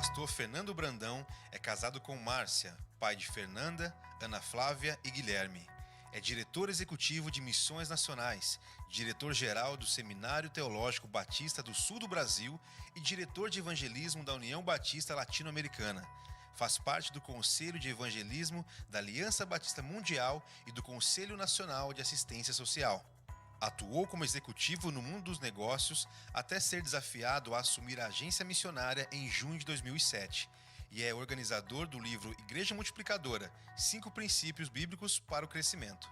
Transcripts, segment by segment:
pastor Fernando Brandão é casado com Márcia, pai de Fernanda, Ana Flávia e Guilherme. É diretor executivo de Missões Nacionais, diretor-geral do Seminário Teológico Batista do Sul do Brasil e diretor de evangelismo da União Batista Latino-Americana. Faz parte do Conselho de Evangelismo da Aliança Batista Mundial e do Conselho Nacional de Assistência Social. Atuou como executivo no mundo dos negócios até ser desafiado a assumir a agência missionária em junho de 2007 e é organizador do livro Igreja Multiplicadora, 5 princípios bíblicos para o crescimento.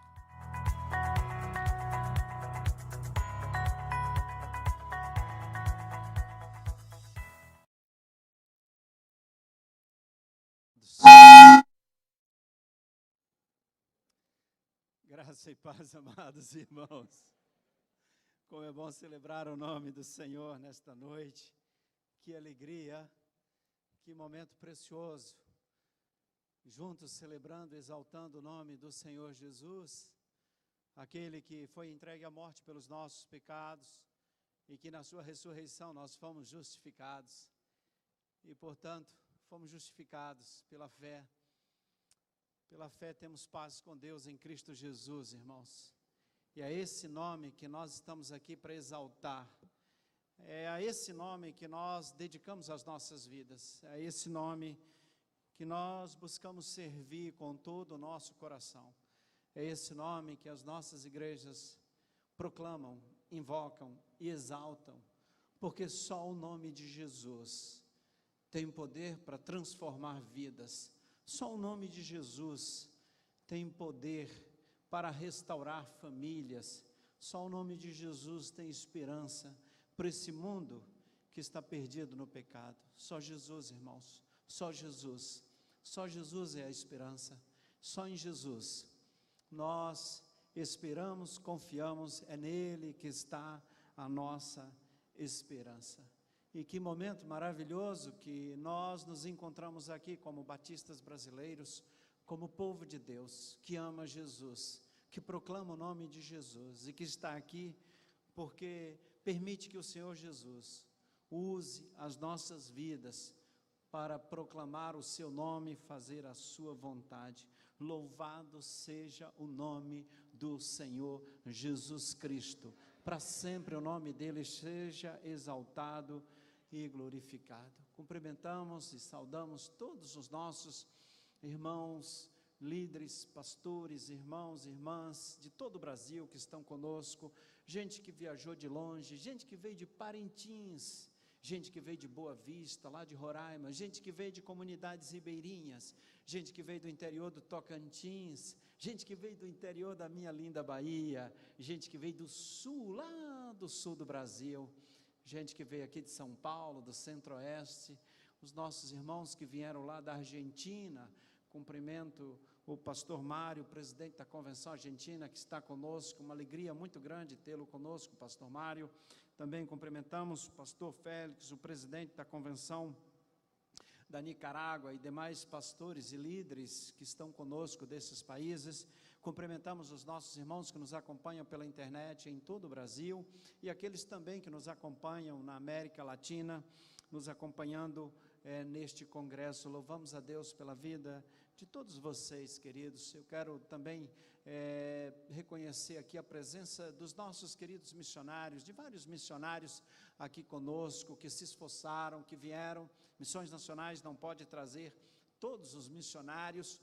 Graça e paz, amados irmãos. Como é bom celebrar o nome do Senhor nesta noite. Que alegria, que momento precioso. Juntos celebrando, exaltando o nome do Senhor Jesus, aquele que foi entregue à morte pelos nossos pecados e que na sua ressurreição nós fomos justificados. E, portanto, fomos justificados pela fé. Pela fé temos paz com Deus em Cristo Jesus, irmãos. E é esse nome que nós estamos aqui para exaltar. É a esse nome que nós dedicamos as nossas vidas. É a esse nome que nós buscamos servir com todo o nosso coração. É esse nome que as nossas igrejas proclamam, invocam e exaltam. Porque só o nome de Jesus tem poder para transformar vidas. Só o nome de Jesus tem poder para restaurar famílias. Só o nome de Jesus tem esperança para esse mundo que está perdido no pecado. Só Jesus, irmãos, só Jesus. Só Jesus é a esperança. Só em Jesus nós esperamos, confiamos, é nele que está a nossa esperança. E que momento maravilhoso que nós nos encontramos aqui como batistas brasileiros, como povo de Deus, que ama Jesus, que proclama o nome de Jesus e que está aqui porque permite que o Senhor Jesus use as nossas vidas para proclamar o seu nome e fazer a sua vontade. Louvado seja o nome do Senhor Jesus Cristo. Para sempre o nome dele seja exaltado e glorificado. Cumprimentamos e saudamos todos os nossos irmãos, líderes, pastores, irmãos e irmãs de todo o Brasil que estão conosco, gente que viajou de longe, gente que veio de Parintins, gente que veio de Boa Vista, lá de Roraima, gente que veio de comunidades ribeirinhas, gente que veio do interior do Tocantins, gente que veio do interior da minha linda Bahia, gente que veio do sul, lá do sul do Brasil, gente que veio aqui de São Paulo, do Centro-Oeste, os nossos irmãos que vieram lá da Argentina. Cumprimento o pastor Mário, presidente da Convenção Argentina, que está conosco, uma alegria muito grande tê-lo conosco, pastor Mário. Também cumprimentamos o pastor Félix, o presidente da Convenção da Nicarágua e demais pastores e líderes que estão conosco desses países. Cumprimentamos os nossos irmãos que nos acompanham pela internet em todo o Brasil e aqueles também que nos acompanham na América Latina, nos acompanhando neste congresso. Louvamos a Deus pela vida de todos vocês, queridos. Eu quero também reconhecer aqui a presença dos nossos queridos missionários, de vários missionários aqui conosco, que se esforçaram, que vieram. Missões Nacionais não pode trazer todos os missionários,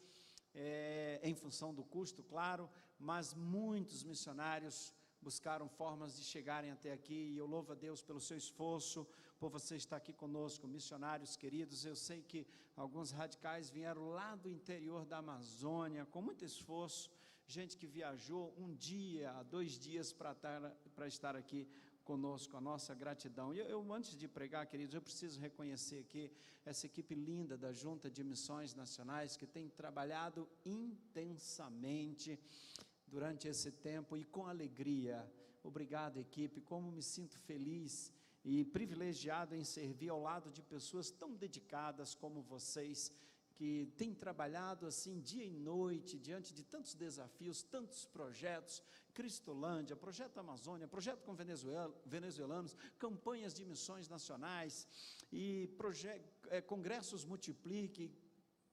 em função do custo, claro, mas muitos missionários buscaram formas de chegarem até aqui, e eu louvo a Deus pelo seu esforço, por você estar aqui conosco, missionários queridos. Eu sei que alguns radicais vieram lá do interior da Amazônia, com muito esforço, gente que viajou 1 dia, 2 dias para estar aqui conosco, a nossa gratidão. E eu, antes de pregar, queridos, eu preciso reconhecer aqui essa equipe linda da Junta de Missões Nacionais, que tem trabalhado intensamente durante esse tempo e com alegria. Obrigado, equipe, como me sinto feliz e privilegiado em servir ao lado de pessoas tão dedicadas como vocês, que tem trabalhado assim dia e noite, diante de tantos desafios, tantos projetos, Cristolândia, Projeto Amazônia, projeto com venezuelanos, campanhas de missões nacionais, e congressos Multiplique.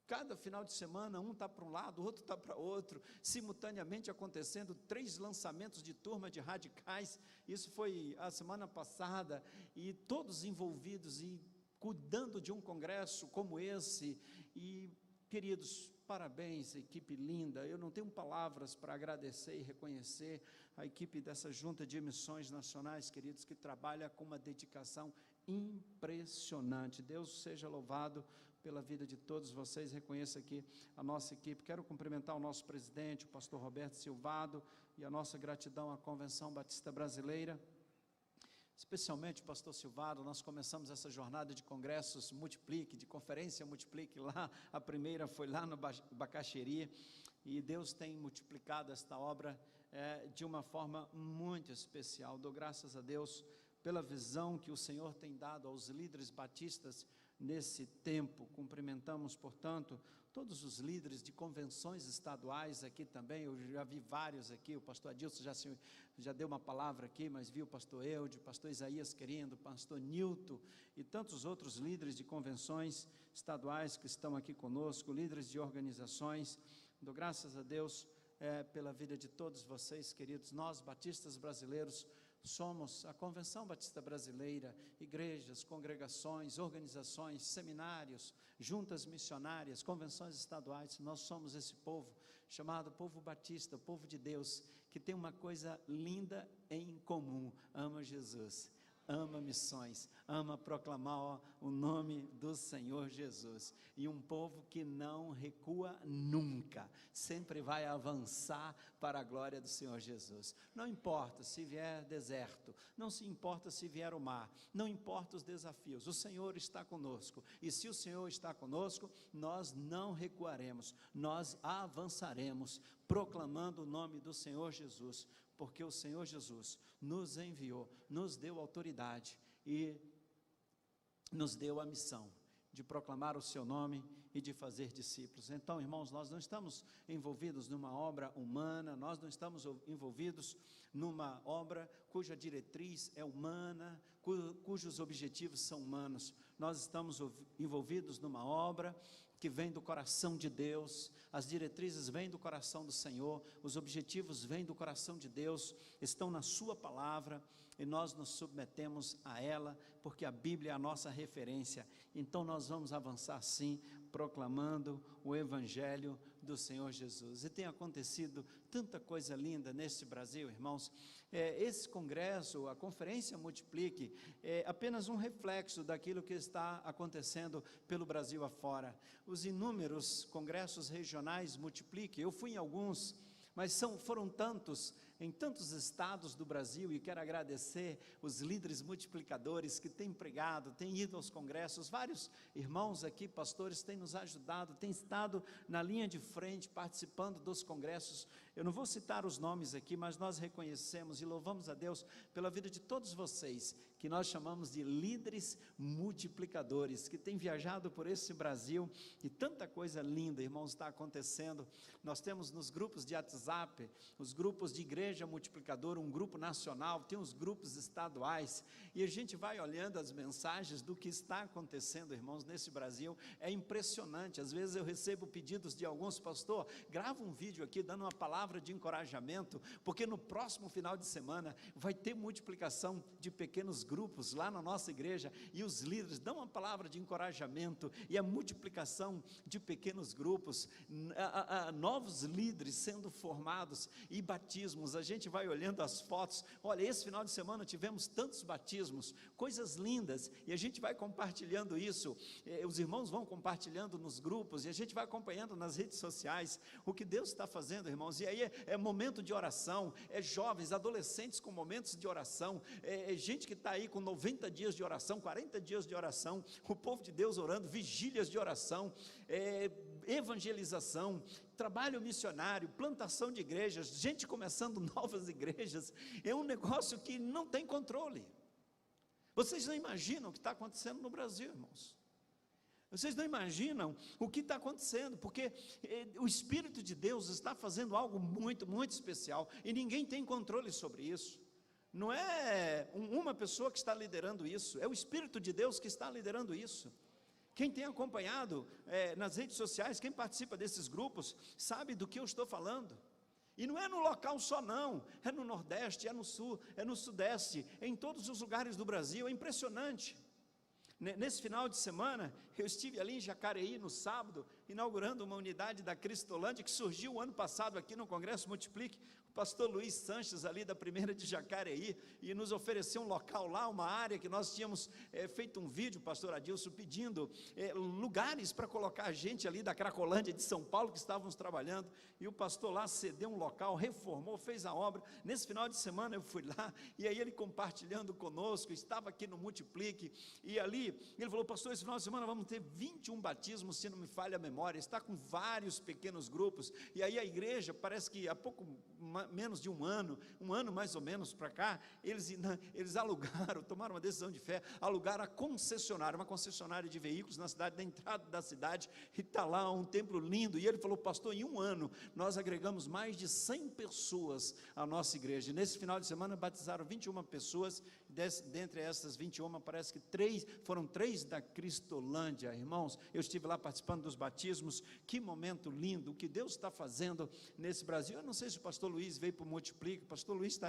Cada final de semana, um está para um lado, o outro está para outro, simultaneamente acontecendo 3 lançamentos de turma de radicais, isso foi a semana passada, e todos envolvidos e cuidando de um congresso como esse. E, queridos, parabéns, equipe linda. Eu não tenho palavras para agradecer e reconhecer a equipe dessa junta de missões nacionais, queridos, que trabalha com uma dedicação impressionante. Deus seja louvado pela vida de todos vocês. Reconheço aqui a nossa equipe. Quero cumprimentar o nosso presidente, o pastor Roberto Silvado, e a nossa gratidão à Convenção Batista Brasileira, especialmente o pastor Silvado. Nós começamos essa jornada de congressos Multiplique, de conferência Multiplique lá, a primeira foi lá no Bacaxeri, e Deus tem multiplicado esta obra de uma forma muito especial. Dou graças a Deus pela visão que o Senhor tem dado aos líderes batistas nesse tempo. Cumprimentamos, portanto, todos os líderes de convenções estaduais aqui também. Eu já vi vários aqui, o pastor Adilson já deu uma palavra aqui, mas vi o pastor Eude, o pastor Isaías querendo, o pastor Nilton e tantos outros líderes de convenções estaduais que estão aqui conosco, líderes de organizações. Dou graças a Deus pela vida de todos vocês, queridos. Nós, batistas brasileiros, somos a Convenção Batista Brasileira, igrejas, congregações, organizações, seminários, juntas missionárias, convenções estaduais. Nós somos esse povo chamado povo batista, povo de Deus, que tem uma coisa linda em comum: ama Jesus, ama missões, ama proclamar o nome do Senhor Jesus, e um povo que não recua nunca, sempre vai avançar para a glória do Senhor Jesus. Não importa se vier deserto, não se importa se vier o mar, não importa os desafios, o Senhor está conosco, e se o Senhor está conosco, nós não recuaremos, nós avançaremos, proclamando o nome do Senhor Jesus, porque o Senhor Jesus nos enviou, nos deu autoridade e nos deu a missão de proclamar o seu nome e de fazer discípulos. Então, irmãos, nós não estamos envolvidos numa obra humana, nós não estamos envolvidos numa obra cuja diretriz é humana, cujos objetivos são humanos. Nós estamos envolvidos numa obra que vem do coração de Deus, as diretrizes vêm do coração do Senhor, os objetivos vêm do coração de Deus, estão na sua palavra, e nós nos submetemos a ela, porque a Bíblia é a nossa referência. Então nós vamos avançar sim, proclamando o Evangelho do Senhor Jesus. E tem acontecido tanta coisa linda nesse Brasil, irmãos. Esse congresso, a Conferência Multiplique, é apenas um reflexo daquilo que está acontecendo pelo Brasil afora. Os inúmeros congressos regionais Multiplique, eu fui em alguns, mas foram tantos, em tantos estados do Brasil, e quero agradecer os líderes multiplicadores que têm pregado, têm ido aos congressos. Vários irmãos aqui, pastores, têm nos ajudado, têm estado na linha de frente, participando dos congressos. Eu não vou citar os nomes aqui, mas nós reconhecemos e louvamos a Deus pela vida de todos vocês, que nós chamamos de líderes multiplicadores, que têm viajado por esse Brasil, e tanta coisa linda, irmãos, está acontecendo. Nós temos nos grupos de WhatsApp, os grupos de igreja multiplicadora, um grupo nacional, tem os grupos estaduais, e a gente vai olhando as mensagens do que está acontecendo, irmãos, nesse Brasil. É impressionante. Às vezes eu recebo pedidos de alguns: pastor, grava um vídeo aqui dando uma palavra de encorajamento, porque no próximo final de semana vai ter multiplicação de pequenos grupos lá na nossa igreja, e os líderes dão uma palavra de encorajamento, e a multiplicação de pequenos grupos, novos líderes sendo formados, e batismos. A gente vai olhando as fotos. Olha, esse final de semana tivemos tantos batismos, coisas lindas, e a gente vai compartilhando isso, os irmãos vão compartilhando nos grupos, e a gente vai acompanhando nas redes sociais o que Deus está fazendo, irmãos. E aí é momento de oração, jovens, adolescentes com momentos de oração, gente que está aí com 90 dias de oração, 40 dias de oração, o povo de Deus orando, vigílias de oração, evangelização, trabalho missionário, plantação de igrejas, gente começando novas igrejas. É um negócio que não tem controle. Vocês não imaginam o que está acontecendo no Brasil, irmãos. Vocês não imaginam o que está acontecendo, porque o Espírito de Deus está fazendo algo muito, muito especial, e ninguém tem controle sobre isso. Não é uma pessoa que está liderando isso, é o Espírito de Deus que está liderando isso. Quem tem acompanhado nas redes sociais, quem participa desses grupos, sabe do que eu estou falando. E não é no local só não, é no Nordeste, é no Sul, é no Sudeste, é em todos os lugares do Brasil, é impressionante. Nesse final de semana, eu estive ali em Jacareí, no sábado, inaugurando uma unidade da Cristolândia, que surgiu o ano passado aqui no Congresso Multiplique. O pastor Luiz Sanches, ali da primeira de Jacareí, e nos ofereceu um local lá, uma área que nós tínhamos feito um vídeo, pastor Adilson, pedindo lugares para colocar a gente ali da Cracolândia de São Paulo, que estávamos trabalhando, e o pastor lá cedeu um local, reformou, fez a obra. Nesse final de semana eu fui lá, e aí ele compartilhando conosco, estava aqui no Multiplique, e ali ele falou: pastor, esse final de semana vamos ter 21 batismos, se não me falha a memória, está com vários pequenos grupos, e aí a igreja, parece que há pouco menos de um ano mais ou menos para cá, eles alugaram, tomaram uma decisão de fé, alugaram a concessionária, uma concessionária de veículos na cidade, na entrada da cidade, e está lá um templo lindo. E ele falou: pastor, em um ano nós agregamos mais de 100 pessoas à nossa igreja, e nesse final de semana batizaram 21 pessoas, dentre essas 21, parece que foram três da Cristolândia. Irmãos, eu estive lá participando dos batismos. Que momento lindo, o que Deus está fazendo nesse Brasil. Eu não sei se o pastor Luiz veio para o Multiplique, o pastor Luiz está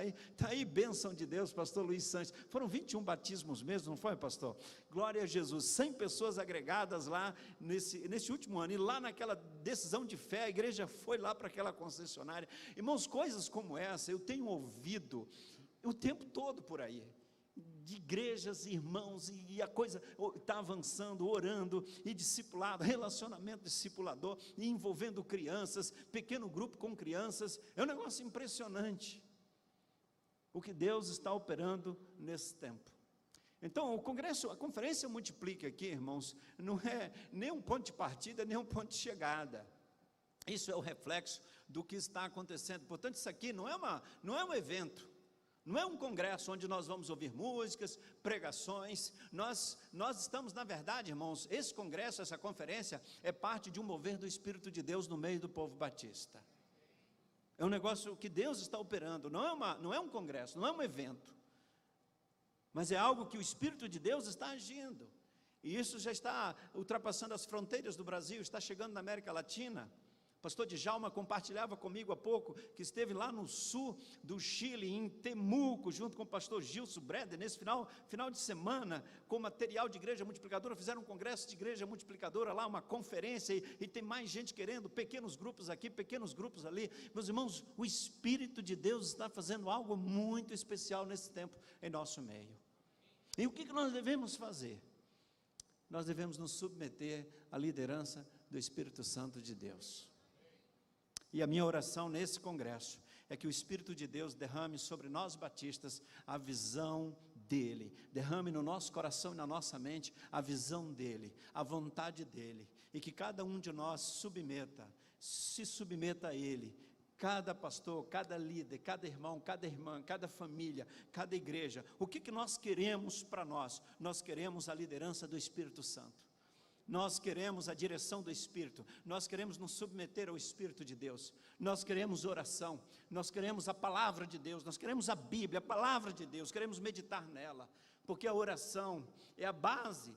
aí, bênção de Deus, pastor Luiz Sanches. Foram 21 batismos mesmo, não foi, pastor? Glória a Jesus, 100 pessoas agregadas lá nesse último ano, e lá naquela decisão de fé, a igreja foi lá para aquela concessionária. Irmãos, coisas como essa eu tenho ouvido o tempo todo por aí, de igrejas, irmãos, e a coisa está avançando, orando, e discipulado, relacionamento discipulador, e envolvendo crianças, pequeno grupo com crianças. É um negócio impressionante o que Deus está operando nesse tempo. Então a conferência Multiplique aqui, irmãos, não é nem um ponto de partida, nem um ponto de chegada. Isso é o reflexo do que está acontecendo. Portanto, isso aqui não é um evento, não é um congresso onde nós vamos ouvir músicas, pregações. Nós estamos, na verdade, irmãos, esse congresso, essa conferência, é parte de um mover do Espírito de Deus no meio do povo batista. É um negócio que Deus está operando, não é um congresso, não é um evento, mas é algo que o Espírito de Deus está agindo, e isso já está ultrapassando as fronteiras do Brasil, está chegando na América Latina. O pastor Djalma compartilhava comigo há pouco, que esteve lá no sul do Chile, em Temuco, junto com o pastor Gilson Breder, nesse final de semana, com material de igreja multiplicadora, fizeram um congresso de igreja multiplicadora lá, uma conferência, e tem mais gente querendo, pequenos grupos aqui, pequenos grupos ali. Meus irmãos, o Espírito de Deus está fazendo algo muito especial nesse tempo, em nosso meio. E o que nós devemos fazer? Nós devemos nos submeter à liderança do Espírito Santo de Deus. E a minha oração nesse congresso é que o Espírito de Deus derrame sobre nós batistas a visão dEle, derrame no nosso coração e na nossa mente a visão dEle, a vontade dEle, e que cada um de nós se submeta a Ele, cada pastor, cada líder, cada irmão, cada irmã, cada família, cada igreja. O que nós queremos para nós? Nós queremos a liderança do Espírito Santo. Nós queremos a direção do Espírito, nós queremos nos submeter ao Espírito de Deus, nós queremos oração, nós queremos a palavra de Deus, nós queremos a Bíblia, a palavra de Deus, queremos meditar nela, porque a oração é a base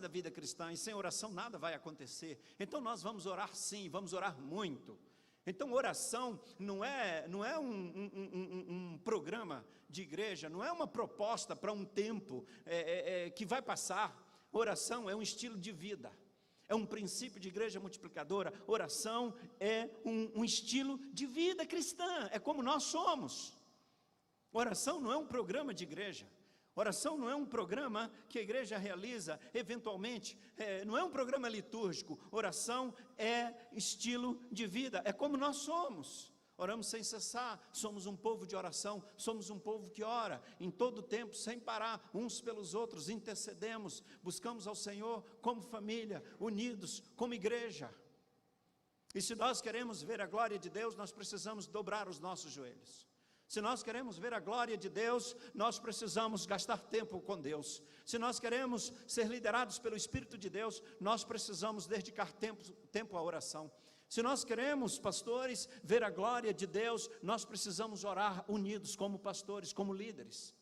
da vida cristã, e sem oração nada vai acontecer. Então nós vamos orar sim, vamos orar muito. Então oração não é um programa de igreja, não é uma proposta para um tempo que vai passar. Oração é um estilo de vida, é um princípio de igreja multiplicadora. Oração é um estilo de vida cristã, é como nós somos. Oração não é um programa de igreja, oração não é um programa que a igreja realiza eventualmente, não é um programa litúrgico. Oração é estilo de vida, é como nós somos. Oramos sem cessar, somos um povo de oração, somos um povo que ora em todo o tempo, sem parar, uns pelos outros, intercedemos, buscamos ao Senhor como família, unidos, como igreja. E se nós queremos ver a glória de Deus, nós precisamos dobrar os nossos joelhos. Se nós queremos ver a glória de Deus, nós precisamos gastar tempo com Deus. Se nós queremos ser liderados pelo Espírito de Deus, nós precisamos dedicar tempo à oração. Se nós queremos, pastores, ver a glória de Deus, nós precisamos orar unidos como pastores, como líderes.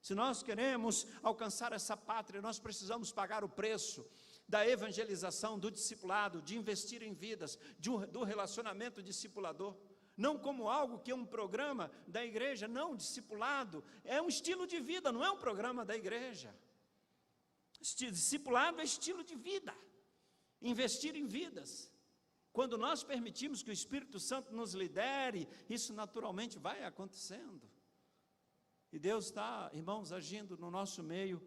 Se nós queremos alcançar essa pátria, nós precisamos pagar o preço da evangelização, do discipulado, de investir em vidas, do relacionamento discipulador. Não como algo que é um programa da igreja, não, discipulado é um estilo de vida, não é um programa da igreja. Discipulado é estilo de vida, investir em vidas. Quando nós permitimos que o Espírito Santo nos lidere, isso naturalmente vai acontecendo. E Deus está, irmãos, agindo no nosso meio.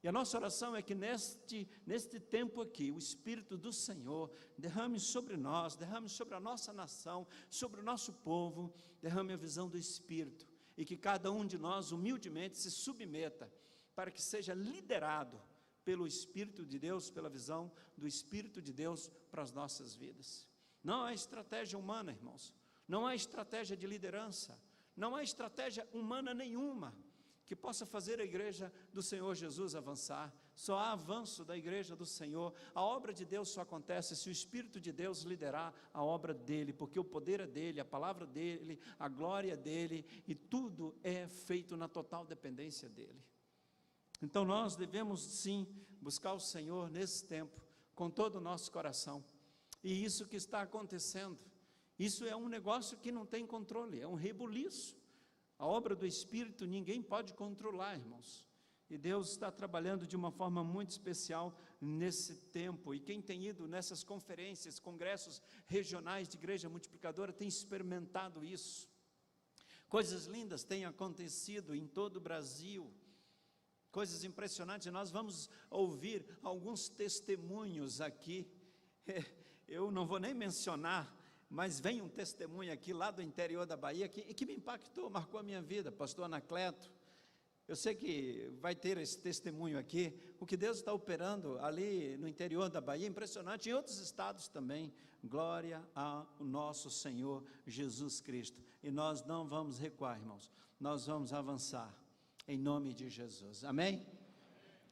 E a nossa oração é que neste tempo aqui, o Espírito do Senhor derrame sobre nós, derrame sobre a nossa nação, sobre o nosso povo, derrame a visão do Espírito, e que cada um de nós humildemente se submeta, para que seja liderado pelo Espírito de Deus, pela visão do Espírito de Deus para as nossas vidas. Não há estratégia humana, irmãos, não há estratégia de liderança, não há estratégia humana nenhuma que possa fazer a igreja do Senhor Jesus avançar. Só há avanço da igreja do Senhor. A obra de Deus só acontece se o Espírito de Deus liderar a obra dele, porque o poder é dele, a palavra dele, a glória é dele, e tudo é feito na total dependência dele. Então nós devemos sim buscar o Senhor nesse tempo, com todo o nosso coração. E isso que está acontecendo, isso é um negócio que não tem controle, é um rebuliço. A obra do Espírito ninguém pode controlar, irmãos. E Deus está trabalhando de uma forma muito especial nesse tempo. E quem tem ido nessas conferências, congressos regionais de igreja multiplicadora, tem experimentado isso. Coisas lindas têm acontecido em todo o Brasil. Coisas impressionantes. Nós vamos ouvir alguns testemunhos aqui. Eu não vou nem mencionar, mas vem um testemunho aqui lá do interior da Bahia que me impactou, marcou a minha vida, pastor Anacleto. Eu sei que vai ter esse testemunho aqui, o que Deus está operando ali no interior da Bahia, impressionante, em outros estados também. Glória ao nosso Senhor Jesus Cristo. E nós não vamos recuar, irmãos, nós vamos avançar, em nome de Jesus, amém?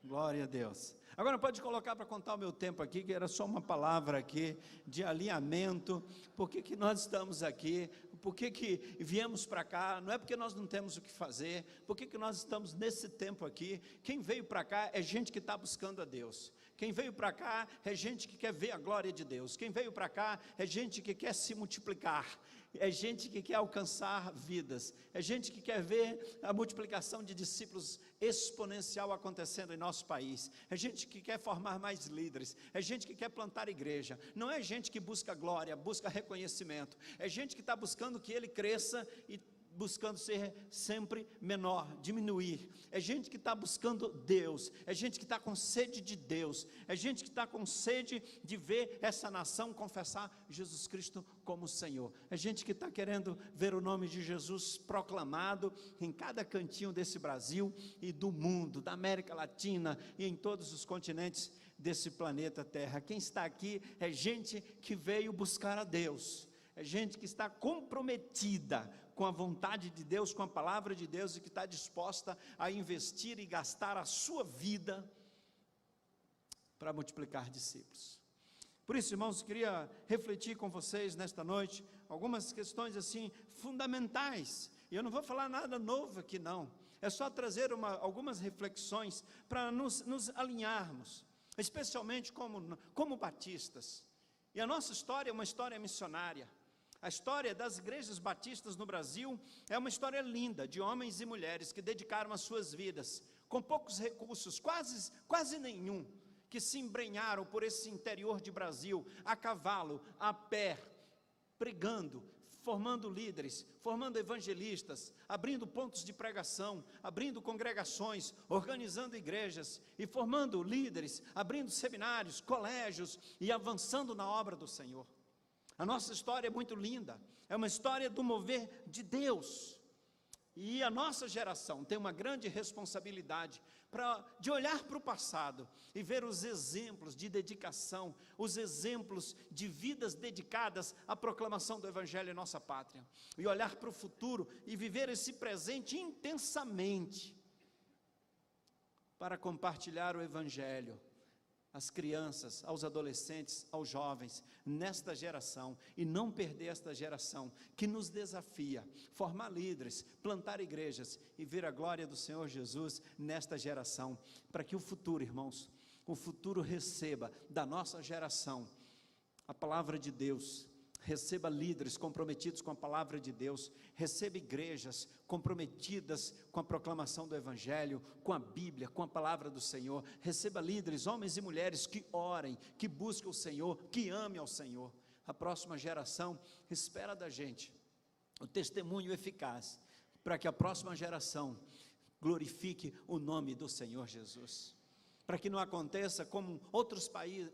Glória a Deus. Agora pode colocar para contar o meu tempo aqui, que era só uma palavra aqui de alinhamento. Por que nós estamos aqui? Por que viemos para cá? Não é porque nós não temos o que fazer. Por que nós estamos nesse tempo aqui? Quem veio para cá é gente que está buscando a Deus. Quem veio para cá é gente que quer ver a glória de Deus. Quem veio para cá é gente que quer se multiplicar. É gente que quer alcançar vidas, é gente que quer ver a multiplicação de discípulos exponencial acontecendo em nosso país, é gente que quer formar mais líderes, é gente que quer plantar igreja. Não é gente que busca glória, busca reconhecimento, é gente que está buscando que ele cresça e buscando ser sempre menor, diminuir. É gente que está buscando Deus, é gente que está com sede de Deus, é gente que está com sede de ver essa nação confessar Jesus Cristo como Senhor, é gente que está querendo ver o nome de Jesus proclamado em cada cantinho desse Brasil e do mundo, da América Latina e em todos os continentes desse planeta Terra. Quem está aqui é gente que veio buscar a Deus, é gente que está comprometida com a vontade de Deus, com a palavra de Deus, e que está disposta a investir e gastar a sua vida para multiplicar discípulos. Por isso, irmãos, queria refletir com vocês nesta noite algumas questões assim fundamentais. E eu não vou falar nada novo aqui não, é só trazer algumas reflexões para nos alinharmos, especialmente como batistas. E a nossa história é uma história missionária. A história das igrejas batistas no Brasil é uma história linda, de homens e mulheres que dedicaram as suas vidas, com poucos recursos, quase nenhum, que se embrenharam por esse interior de Brasil, a cavalo, a pé, pregando, formando líderes, formando evangelistas, abrindo pontos de pregação, abrindo congregações, organizando igrejas e formando líderes, abrindo seminários, colégios e avançando na obra do Senhor. A nossa história é muito linda, é uma história do mover de Deus. E a nossa geração tem uma grande responsabilidade de olhar para o passado e ver os exemplos de dedicação, os exemplos de vidas dedicadas à proclamação do Evangelho em nossa pátria. E olhar para o futuro e viver esse presente intensamente para compartilhar o Evangelho às crianças, aos adolescentes, aos jovens, nesta geração, e não perder esta geração, que nos desafia, formar líderes, plantar igrejas, e ver a glória do Senhor Jesus nesta geração, para que o futuro, irmãos, o futuro receba da nossa geração a palavra de Deus, receba líderes comprometidos com a palavra de Deus, receba igrejas comprometidas com a proclamação do Evangelho, com a Bíblia, com a palavra do Senhor, receba líderes, homens e mulheres que orem, que busquem o Senhor, que amem ao Senhor. A próxima geração espera da gente o testemunho eficaz, para que a próxima geração glorifique o nome do Senhor Jesus, para que não aconteça como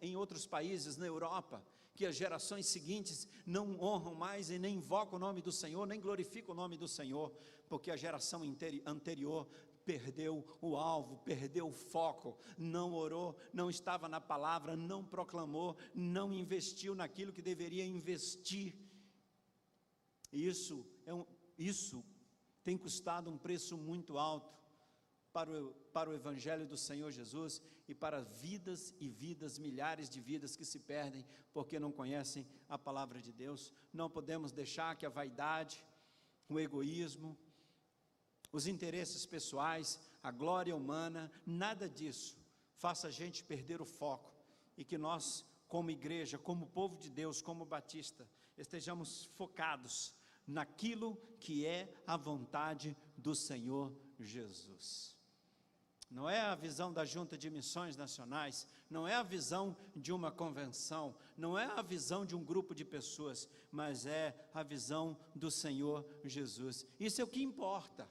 em outros países na Europa, que as gerações seguintes não honram mais e nem invocam o nome do Senhor, nem glorificam o nome do Senhor, porque a geração anterior perdeu o alvo, perdeu o foco, não orou, não estava na palavra, não proclamou, não investiu naquilo que deveria investir. E isso tem custado um preço muito alto para o Evangelho do Senhor Jesus e para vidas e vidas, milhares de vidas que se perdem porque não conhecem a palavra de Deus. Não podemos deixar que a vaidade, o egoísmo, os interesses pessoais, a glória humana, nada disso faça a gente perder o foco, e que nós, como igreja, como povo de Deus, como batista, estejamos focados naquilo que é a vontade do Senhor Jesus. Não é a visão da Junta de Missões Nacionais, não é a visão de uma convenção, não é a visão de um grupo de pessoas, mas é a visão do Senhor Jesus. Isso é o que importa.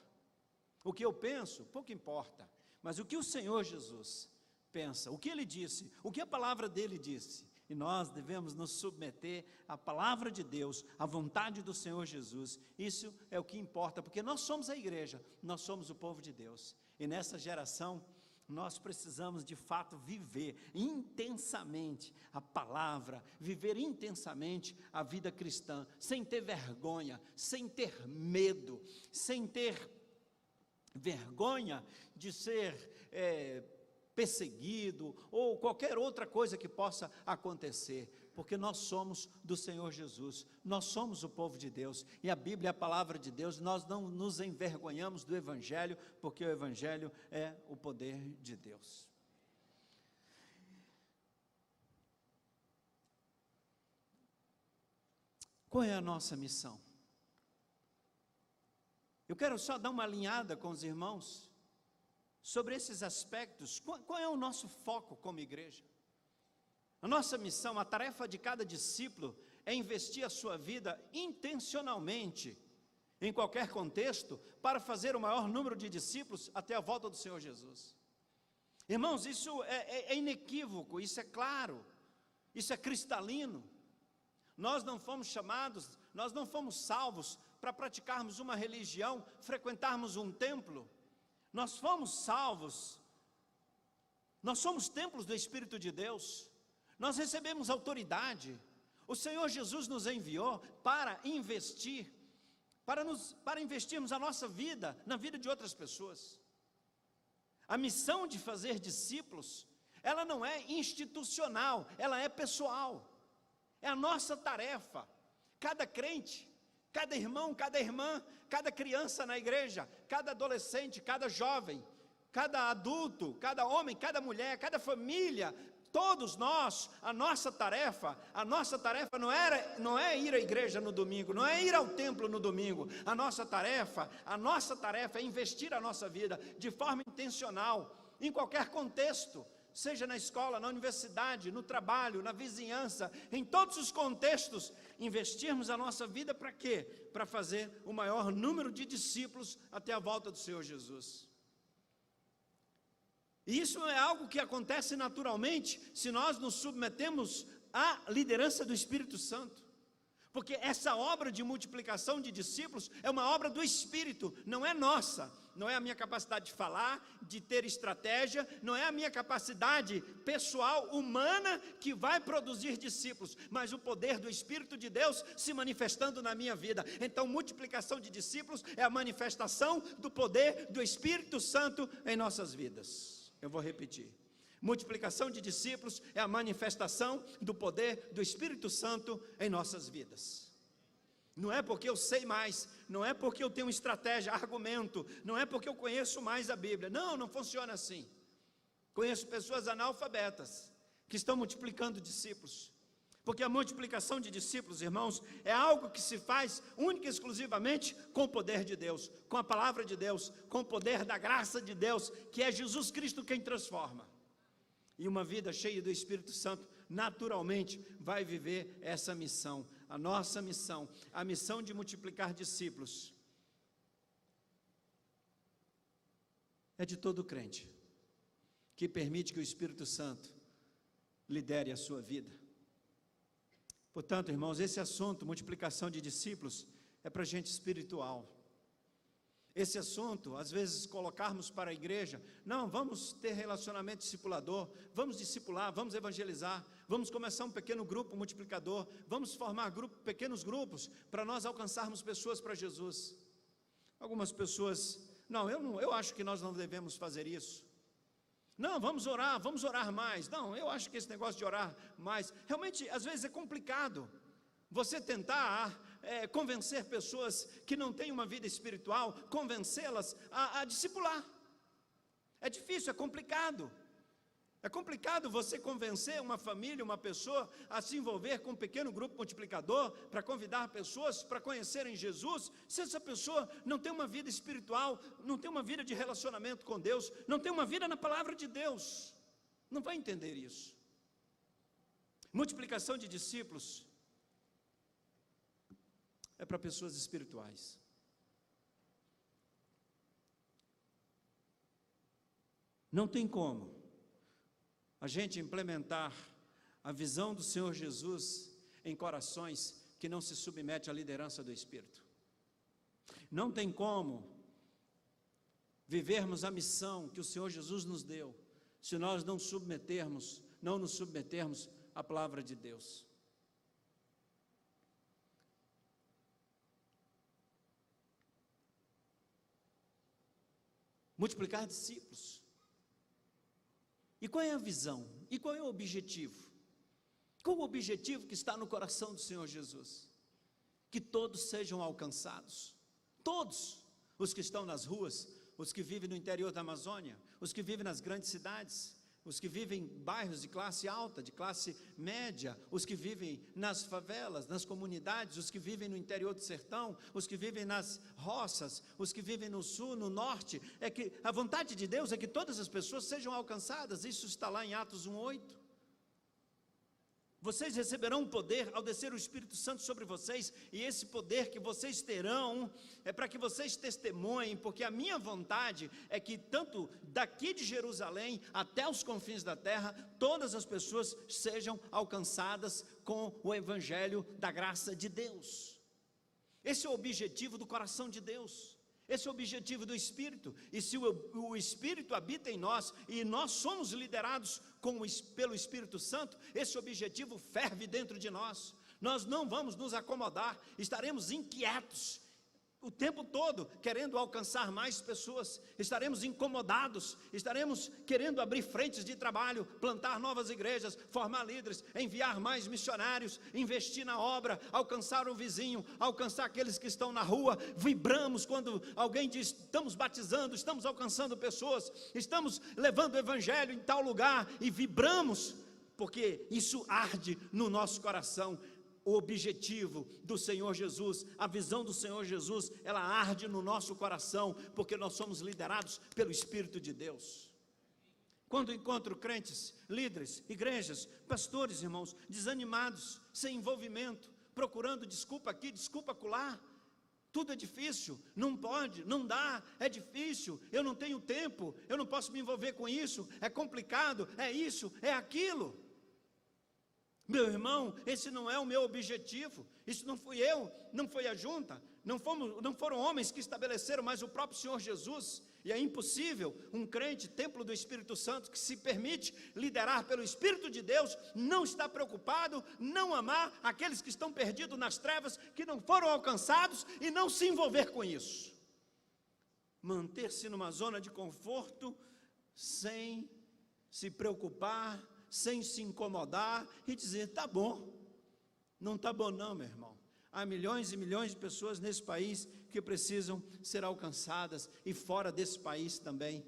O que eu penso, pouco importa, mas o que o Senhor Jesus pensa, o que Ele disse, o que a palavra dEle disse, e nós devemos nos submeter à palavra de Deus, à vontade do Senhor Jesus. Isso é o que importa, porque nós somos a igreja, nós somos o povo de Deus. E nessa geração, nós precisamos de fato viver intensamente a palavra, viver intensamente a vida cristã, sem ter vergonha, sem ter medo, sem ter vergonha de ser perseguido, ou qualquer outra coisa que possa acontecer, porque nós somos do Senhor Jesus, nós somos o povo de Deus, e a Bíblia é a palavra de Deus. Nós não nos envergonhamos do Evangelho, porque o Evangelho é o poder de Deus. Qual é a nossa missão? Eu quero só dar uma alinhada com os irmãos sobre esses aspectos. Qual é o nosso foco como igreja? A nossa missão, a tarefa de cada discípulo é investir a sua vida intencionalmente, em qualquer contexto, para fazer o maior número de discípulos até a volta do Senhor Jesus. Irmãos, isso é inequívoco, isso é claro, isso é cristalino. Nós não fomos chamados, nós não fomos salvos para praticarmos uma religião, frequentarmos um templo. Nós fomos salvos, nós somos templos do Espírito de Deus, nós recebemos autoridade. O Senhor Jesus nos enviou para investir, para investirmos a nossa vida na vida de outras pessoas. A missão de fazer discípulos, ela não é institucional, ela é pessoal, é a nossa tarefa. Cada crente, cada irmão, cada irmã, cada criança na igreja, cada adolescente, cada jovem, cada adulto, cada homem, cada mulher, cada família, todos nós, a nossa tarefa não é ir à igreja no domingo, não é ir ao templo no domingo. A nossa tarefa é investir a nossa vida de forma intencional, em qualquer contexto, seja na escola, na universidade, no trabalho, na vizinhança, em todos os contextos, investirmos a nossa vida para quê? Para fazer o maior número de discípulos até a volta do Senhor Jesus. E isso é algo que acontece naturalmente se nós nos submetemos à liderança do Espírito Santo. Porque essa obra de multiplicação de discípulos é uma obra do Espírito, não é nossa. Não é a minha capacidade de falar, de ter estratégia, não é a minha capacidade pessoal, humana, que vai produzir discípulos, mas o poder do Espírito de Deus se manifestando na minha vida. Então, multiplicação de discípulos é a manifestação do poder do Espírito Santo em nossas vidas. Eu vou repetir. Multiplicação de discípulos é a manifestação do poder do Espírito Santo em nossas vidas. Não é porque eu sei mais, não é porque eu tenho estratégia, argumento, não é porque eu conheço mais a Bíblia. Não, não funciona assim. Conheço pessoas analfabetas que estão multiplicando discípulos. Porque a multiplicação de discípulos, irmãos, é algo que se faz única e exclusivamente com o poder de Deus, com a palavra de Deus, com o poder da graça de Deus, que é Jesus Cristo quem transforma. E uma vida cheia do Espírito Santo, naturalmente, vai viver essa missão. A nossa missão, a missão de multiplicar discípulos, é de todo crente, que permite que o Espírito Santo lidere a sua vida. Portanto, irmãos, esse assunto, multiplicação de discípulos, é para gente espiritual. Esse assunto, às vezes, colocarmos para a igreja, não, vamos ter relacionamento discipulador, vamos discipular, vamos evangelizar, vamos começar um pequeno grupo multiplicador, vamos formar pequenos grupos, para nós alcançarmos pessoas para Jesus. Algumas pessoas, eu acho que nós não devemos fazer isso. Não, vamos orar mais. Não, eu acho que esse negócio de orar mais, realmente, às vezes é complicado. Você tentar convencer pessoas que não têm uma vida espiritual, convencê-las a discipular. É difícil, é complicado. É complicado você convencer uma família, uma pessoa a se envolver com um pequeno grupo multiplicador, para convidar pessoas para conhecerem Jesus, se essa pessoa não tem uma vida espiritual, não tem uma vida de relacionamento com Deus, não tem uma vida na palavra de Deus, não vai entender isso. Multiplicação de discípulos é para pessoas espirituais. Não tem como a gente implementar a visão do Senhor Jesus em corações que não se submetem à liderança do Espírito. Não tem como vivermos a missão que o Senhor Jesus nos deu, se nós não nos submetermos à palavra de Deus. Multiplicar discípulos. E qual é a visão? E qual é o objetivo? Qual o objetivo que está no coração do Senhor Jesus? Que todos sejam alcançados. Todos os que estão nas ruas, os que vivem no interior da Amazônia, os que vivem nas grandes cidades, os que vivem em bairros de classe alta, de classe média, os que vivem nas favelas, nas comunidades, os que vivem no interior do sertão, os que vivem nas roças, os que vivem no sul, no norte, é que a vontade de Deus é que todas as pessoas sejam alcançadas. Isso está lá em Atos 1:8. Vocês receberão poder ao descer o Espírito Santo sobre vocês, e esse poder que vocês terão é para que vocês testemunhem, porque a minha vontade é que tanto daqui de Jerusalém até os confins da terra, todas as pessoas sejam alcançadas com o Evangelho da graça de Deus. Esse é o objetivo do coração de Deus. Esse é o objetivo do Espírito. E se o Espírito habita em nós e nós somos liderados pelo Espírito Santo, esse objetivo ferve dentro de nós. Nós não vamos nos acomodar, estaremos inquietos o tempo todo, querendo alcançar mais pessoas, estaremos incomodados, estaremos querendo abrir frentes de trabalho, plantar novas igrejas, formar líderes, enviar mais missionários, investir na obra, alcançar o vizinho, alcançar aqueles que estão na rua. Vibramos quando alguém diz: estamos batizando, estamos alcançando pessoas, estamos levando o Evangelho em tal lugar, e vibramos, porque isso arde no nosso coração. O objetivo do Senhor Jesus, a visão do Senhor Jesus, ela arde no nosso coração, porque nós somos liderados pelo Espírito de Deus. Quando encontro crentes, líderes, igrejas, pastores, irmãos, desanimados, sem envolvimento, procurando desculpa aqui, desculpa acolá, tudo é difícil, não pode, não dá, é difícil, eu não tenho tempo, eu não posso me envolver com isso, é complicado, é isso, é aquilo. Meu irmão, esse não é o meu objetivo. Isso não fui eu, não foi a junta, não foram homens que estabeleceram, mas o próprio Senhor Jesus. E é impossível um crente, templo do Espírito Santo, que se permite liderar pelo Espírito de Deus, não estar preocupado, não amar aqueles que estão perdidos nas trevas, que não foram alcançados, e não se envolver com isso. Manter-se numa zona de conforto, sem se preocupar, sem se incomodar e dizer, tá bom. Não está bom não, meu irmão. Há milhões e milhões de pessoas nesse país que precisam ser alcançadas, e fora desse país também.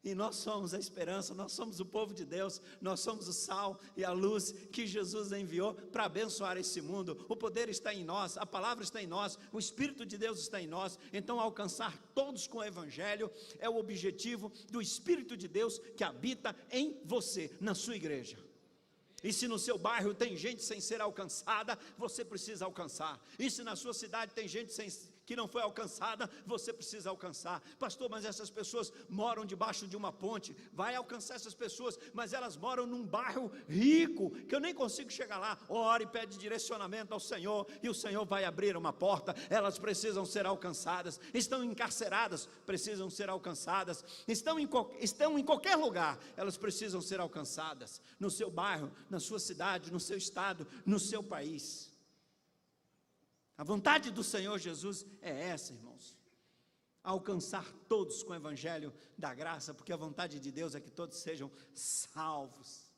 E nós somos a esperança, nós somos o povo de Deus, nós somos o sal e a luz que Jesus enviou para abençoar esse mundo. O poder está em nós, a palavra está em nós, o Espírito de Deus está em nós. Então alcançar todos com o Evangelho é o objetivo do Espírito de Deus que habita em você, na sua igreja. E se no seu bairro tem gente sem ser alcançada, você precisa alcançar. E se na sua cidade tem gente que não foi alcançada, você precisa alcançar. Pastor, mas essas pessoas moram debaixo de uma ponte. Vai alcançar essas pessoas, mas elas moram num bairro rico, que eu nem consigo chegar lá. Ore e pede direcionamento ao Senhor, e o Senhor vai abrir uma porta. Elas precisam ser alcançadas. Estão encarceradas, precisam ser alcançadas. Estão em qualquer lugar, elas precisam ser alcançadas. No seu bairro, na sua cidade, no seu estado, no seu país. A vontade do Senhor Jesus é essa, irmãos. Alcançar todos com o Evangelho da graça, porque a vontade de Deus é que todos sejam salvos.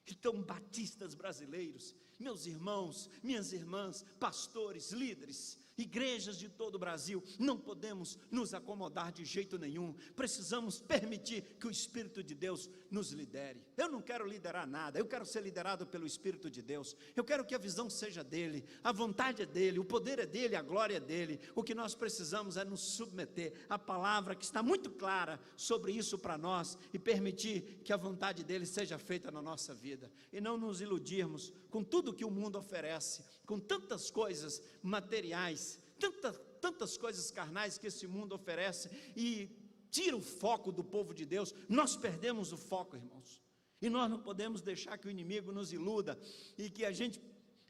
Então, batistas brasileiros, meus irmãos, minhas irmãs, pastores, líderes, igrejas de todo o Brasil, não podemos nos acomodar de jeito nenhum. Precisamos permitir que o Espírito de Deus nos lidere. Eu não quero liderar nada, eu quero ser liderado pelo Espírito de Deus. Eu quero que a visão seja dele, a vontade é dele, o poder é dele, a glória é dele. O que nós precisamos é nos submeter à palavra que está muito clara sobre isso para nós, e permitir que a vontade dele seja feita na nossa vida, e não nos iludirmos com tudo que o mundo oferece, com tantas coisas materiais, tantas coisas carnais que esse mundo oferece, e tira o foco do povo de Deus. Nós perdemos o foco, irmãos, e nós não podemos deixar que o inimigo nos iluda, e que a gente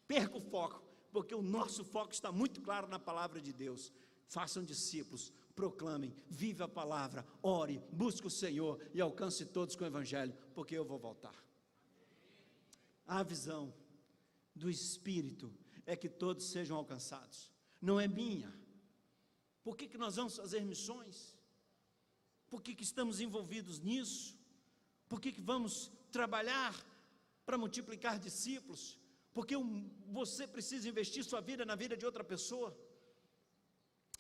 perca o foco, porque o nosso foco está muito claro na palavra de Deus. Façam discípulos, proclamem, vive a palavra, ore, busque o Senhor, e alcance todos com o Evangelho, porque eu vou voltar. A visão do Espírito é que todos sejam alcançados, não é minha. Por que nós vamos fazer missões? Por que estamos envolvidos nisso? Por que vamos trabalhar para multiplicar discípulos? Porque você precisa investir sua vida na vida de outra pessoa.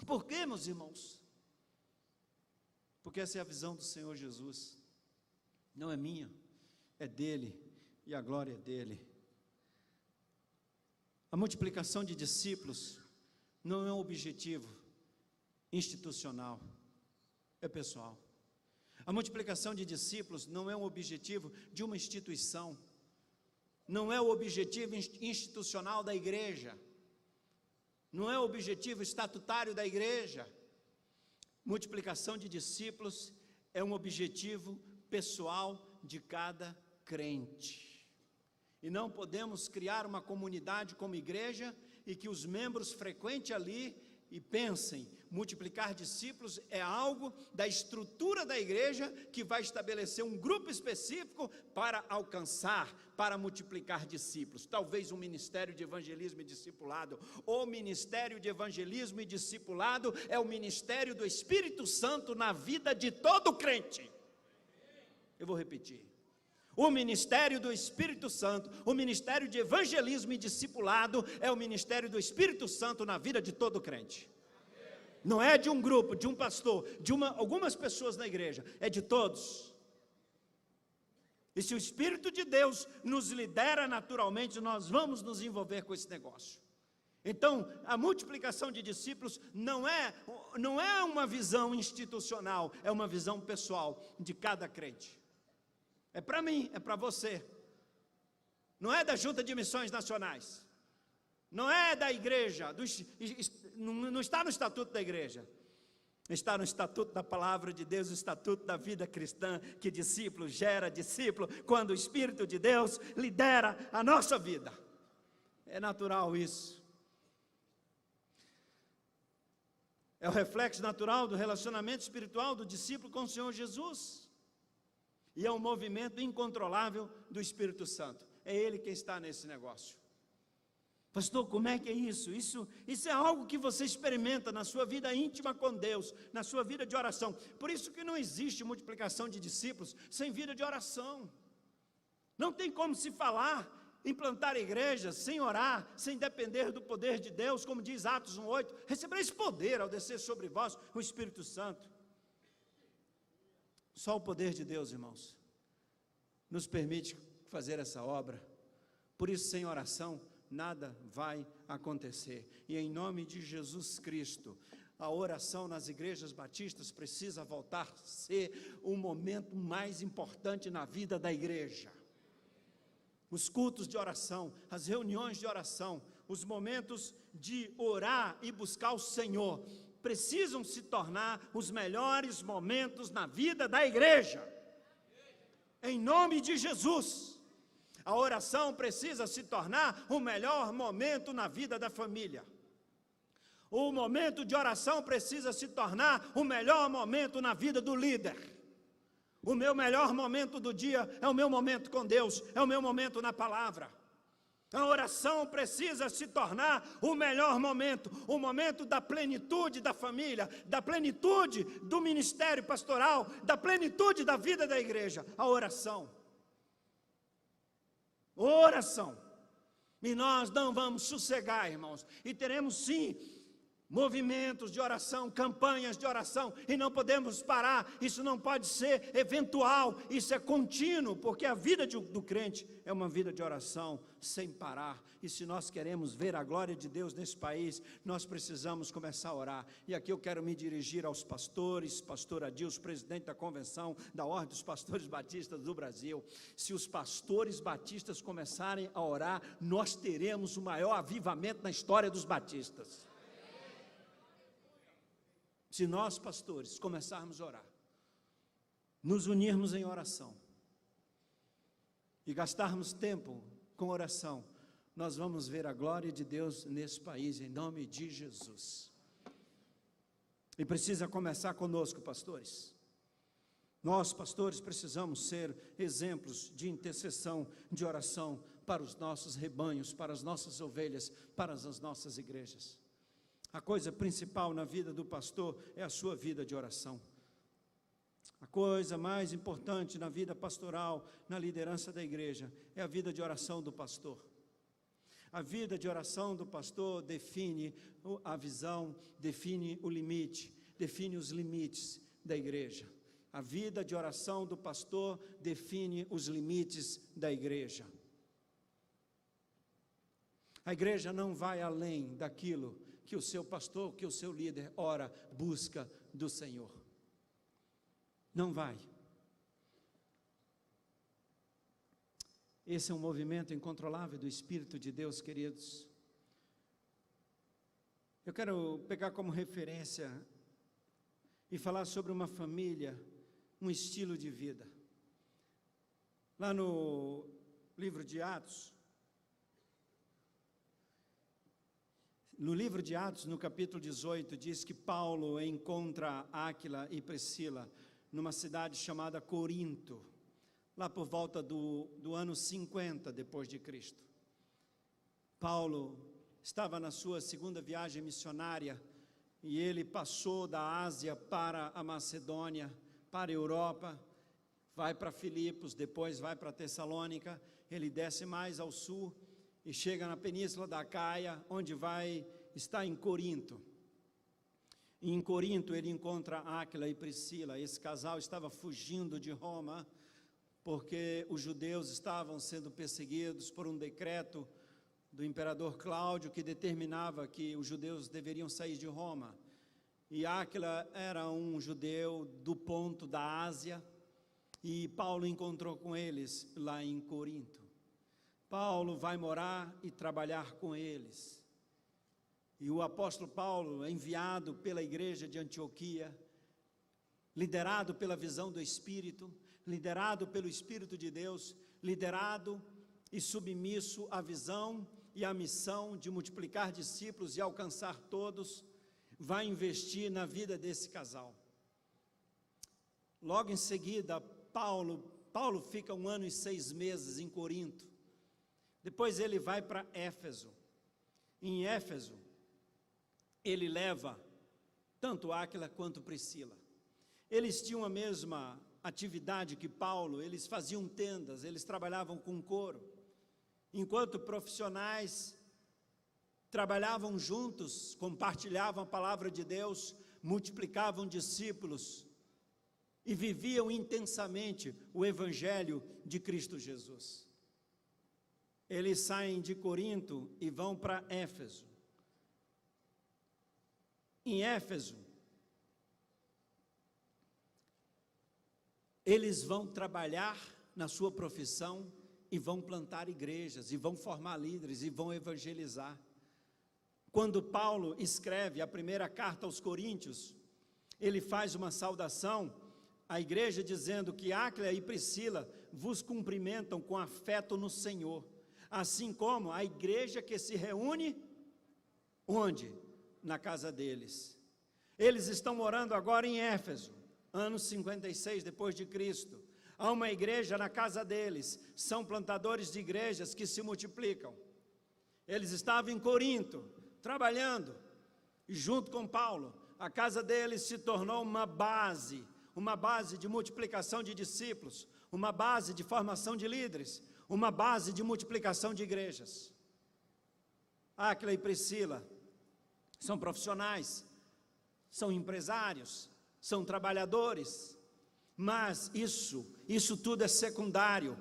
Por quê, meus irmãos? Porque essa é a visão do Senhor Jesus, não é minha, é dele, e a glória é dele. A multiplicação de discípulos não é um objetivo institucional, é pessoal. A multiplicação de discípulos não é um objetivo de uma instituição, não é o objetivo institucional da igreja, não é o objetivo estatutário da igreja. Multiplicação de discípulos é um objetivo pessoal de cada crente. E não podemos criar uma comunidade como igreja e que os membros frequentem ali e pensem, multiplicar discípulos é algo da estrutura da igreja que vai estabelecer um grupo específico para alcançar, para multiplicar discípulos. Talvez um ministério de evangelismo e discipulado. O ministério de evangelismo e discipulado é o ministério do Espírito Santo na vida de todo crente. Eu vou repetir. O ministério do Espírito Santo, o ministério de evangelismo e discipulado é o ministério do Espírito Santo na vida de todo crente. Não é de um grupo, de um pastor, de algumas pessoas na igreja, é de todos. E se o Espírito de Deus nos lidera naturalmente, nós vamos nos envolver com esse negócio. Então, a multiplicação de discípulos não é uma visão institucional, é uma visão pessoal de cada crente. É para mim, é para você. Não é da Junta de Missões Nacionais. Não é da igreja, não está no estatuto da igreja. Está no estatuto da palavra de Deus, o estatuto da vida cristã, que discípulo gera discípulo, quando o Espírito de Deus lidera a nossa vida. É natural isso. É o reflexo natural do relacionamento espiritual do discípulo com o Senhor Jesus. E é um movimento incontrolável do Espírito Santo. É Ele quem está nesse negócio. Pastor, como é que é isso? Isso é algo que você experimenta na sua vida íntima com Deus, na sua vida de oração. Por isso que não existe multiplicação de discípulos sem vida de oração. Não tem como se falar, implantar igrejas, sem orar, sem depender do poder de Deus, como diz Atos 1:8, recebereis poder ao descer sobre vós o Espírito Santo. Só o poder de Deus, irmãos, nos permite fazer essa obra. Por isso, sem oração, nada vai acontecer. E em nome de Jesus Cristo, a oração nas igrejas batistas precisa voltar a ser o momento mais importante na vida da igreja. Os cultos de oração, as reuniões de oração, os momentos de orar e buscar o Senhor, precisam se tornar os melhores momentos na vida da igreja. Em nome de Jesus. A oração precisa se tornar o melhor momento na vida da família. O momento de oração precisa se tornar o melhor momento na vida do líder. O meu melhor momento do dia é o meu momento com Deus, é o meu momento na palavra. A oração precisa se tornar o melhor momento, o momento da plenitude da família, da plenitude do ministério pastoral, da plenitude da vida da igreja. A oração. Oração. E nós não vamos sossegar, irmãos. E teremos sim movimentos de oração, campanhas de oração, e não podemos parar. Isso não pode ser eventual, isso é contínuo, porque a vida do crente é uma vida de oração sem parar. E se nós queremos ver a glória de Deus nesse país, nós precisamos começar a orar. E aqui eu quero me dirigir aos pastores, pastor Adilson, presidente da convenção da Ordem dos Pastores Batistas do Brasil. Se os pastores batistas começarem a orar, nós teremos o maior avivamento na história dos batistas. Se nós, pastores, começarmos a orar, nos unirmos em oração e gastarmos tempo com oração, nós vamos ver a glória de Deus nesse país, em nome de Jesus. E precisa começar conosco, pastores. Nós, pastores, precisamos ser exemplos de intercessão, de oração para os nossos rebanhos, para as nossas ovelhas, para as nossas igrejas. A coisa principal na vida do pastor é a sua vida de oração. A coisa mais importante na vida pastoral, na liderança da igreja, é a vida de oração do pastor. A vida de oração do pastor define a visão, define o limite, define os limites da igreja. A vida de oração do pastor define os limites da igreja. A igreja não vai além daquilo que o seu pastor, que o seu líder ora, busca do Senhor. Não vai. Esse é um movimento incontrolável do Espírito de Deus, queridos. Eu quero pegar como referência e falar sobre uma família, um estilo de vida. Lá no livro de Atos, no capítulo 18, diz que Paulo encontra Áquila e Priscila numa cidade chamada Corinto, lá por volta do ano 50 depois de Cristo. Paulo estava na sua segunda viagem missionária e ele passou da Ásia para a Macedônia, para a Europa, vai para Filipos, depois vai para Tessalônica, ele desce mais ao sul e chega na península da Acaia, onde está em Corinto. E em Corinto ele encontra Áquila e Priscila. Esse casal estava fugindo de Roma, porque os judeus estavam sendo perseguidos por um decreto do imperador Cláudio, que determinava que os judeus deveriam sair de Roma. E Áquila era um judeu do ponto da Ásia, e Paulo encontrou com eles lá em Corinto. Paulo vai morar e trabalhar com eles. E o apóstolo Paulo é enviado pela igreja de Antioquia, liderado pela visão do Espírito, liderado pelo Espírito de Deus, liderado e submisso à visão, e a missão de multiplicar discípulos e alcançar todos, vai investir na vida desse casal. Logo em seguida, Paulo fica 1 ano e 6 meses em Corinto. Depois ele vai para Éfeso. Em Éfeso, ele leva tanto Áquila quanto Priscila. Eles tinham a mesma atividade que Paulo, eles faziam tendas, eles trabalhavam com couro. Enquanto profissionais, trabalhavam juntos, compartilhavam a palavra de Deus, multiplicavam discípulos e viviam intensamente o Evangelho de Cristo Jesus. Eles saem de Corinto e vão para Éfeso. Em Éfeso, eles vão trabalhar na sua profissão e vão plantar igrejas, e vão formar líderes, e vão evangelizar. Quando Paulo escreve a primeira carta aos Coríntios, ele faz uma saudação à igreja dizendo que Áquila e Priscila vos cumprimentam com afeto no Senhor, assim como a igreja que se reúne, onde? Na casa deles. Eles estão morando agora em Éfeso, ano 56 depois de Cristo. Há uma igreja na casa deles, são plantadores de igrejas que se multiplicam. Eles estavam em Corinto, trabalhando, e junto com Paulo, a casa deles se tornou uma base de multiplicação de discípulos, uma base de formação de líderes, uma base de multiplicação de igrejas. Áquila e Priscila são profissionais, são empresários, são trabalhadores, mas isso tudo é secundário.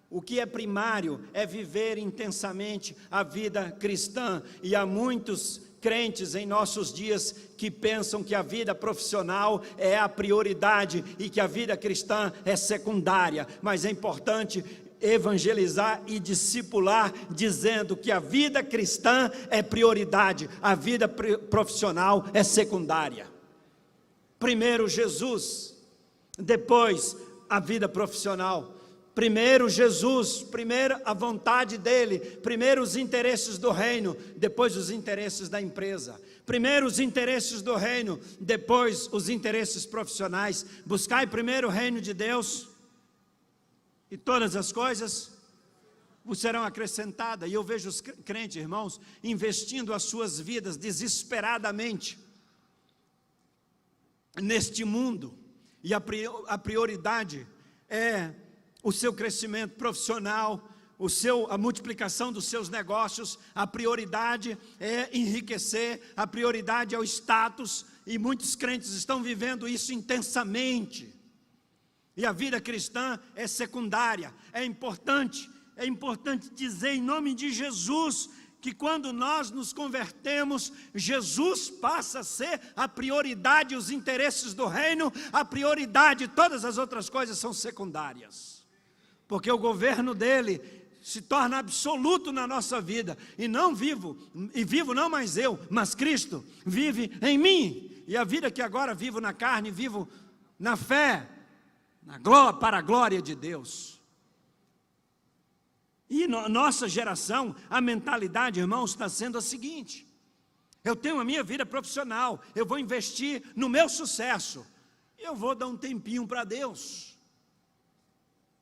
O que é primário é viver intensamente a vida cristã, e há muitos crentes em nossos dias que pensam que a vida profissional é a prioridade e que a vida cristã é secundária, mas é importante evangelizar e discipular, dizendo que a vida cristã é prioridade, a vida profissional é secundária. Primeiro Jesus, depois a vida profissional. Primeiro Jesus, primeiro a vontade dele, primeiro os interesses do reino, depois os interesses da empresa. Primeiro os interesses do reino, depois os interesses profissionais. Buscai primeiro o reino de Deus, e todas as coisas vos serão acrescentadas. E eu vejo os crentes, irmãos, investindo as suas vidas desesperadamente neste mundo, e a prioridade é o seu crescimento profissional, a multiplicação dos seus negócios, a prioridade é enriquecer, a prioridade é o status, e muitos crentes estão vivendo isso intensamente, e a vida cristã é secundária. É importante dizer em nome de Jesus, que quando nós nos convertemos, Jesus passa a ser a prioridade, os interesses do reino, a prioridade, todas as outras coisas são secundárias, porque o governo dele se torna absoluto na nossa vida, e vivo não mais eu, mas Cristo vive em mim, e a vida que agora vivo na carne, vivo na fé, para a glória de Deus. E nossa geração, a mentalidade, irmãos, está sendo a seguinte: eu tenho a minha vida profissional, eu vou investir no meu sucesso, eu vou dar um tempinho para Deus.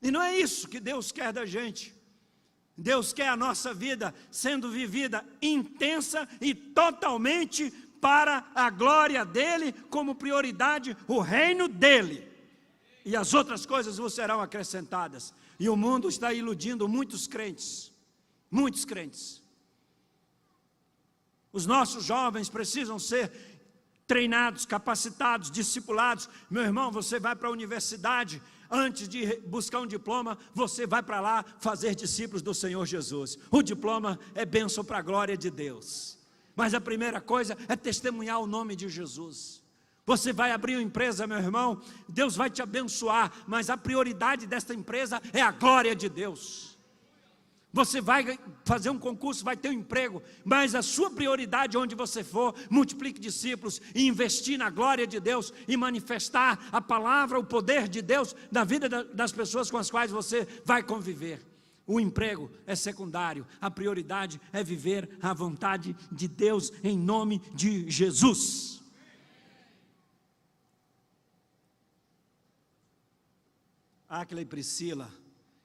E não é isso que Deus quer da gente. Deus quer a nossa vida sendo vivida intensa e totalmente para a glória dEle, como prioridade o reino dEle. E as outras coisas vos serão acrescentadas. E o mundo está iludindo muitos crentes. Muitos crentes. Os nossos jovens precisam ser treinados, capacitados, discipulados. Meu irmão, você vai para a universidade, antes de buscar um diploma, você vai para lá fazer discípulos do Senhor Jesus. O diploma é bênção para a glória de Deus. Mas a primeira coisa é testemunhar o nome de Jesus. Você vai abrir uma empresa, meu irmão, Deus vai te abençoar, mas a prioridade desta empresa é a glória de Deus. Você vai fazer um concurso, vai ter um emprego, mas a sua prioridade, onde você for, multiplique discípulos e investir na glória de Deus e manifestar a palavra, o poder de Deus na vida das pessoas com as quais você vai conviver. O emprego é secundário, a prioridade é viver a vontade de Deus em nome de Jesus. Áquila e Priscila,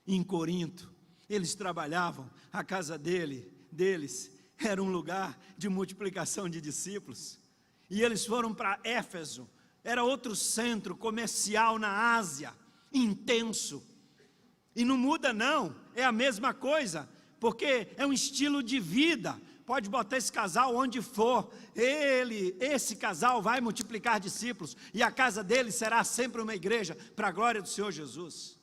em Corinto, eles trabalhavam, a casa deles era um lugar de multiplicação de discípulos, e eles foram para Éfeso, era outro centro comercial na Ásia, intenso, e não muda não, é a mesma coisa, porque é um estilo de vida. Pode botar esse casal onde for, esse casal vai multiplicar discípulos, e a casa dele será sempre uma igreja, para a glória do Senhor Jesus.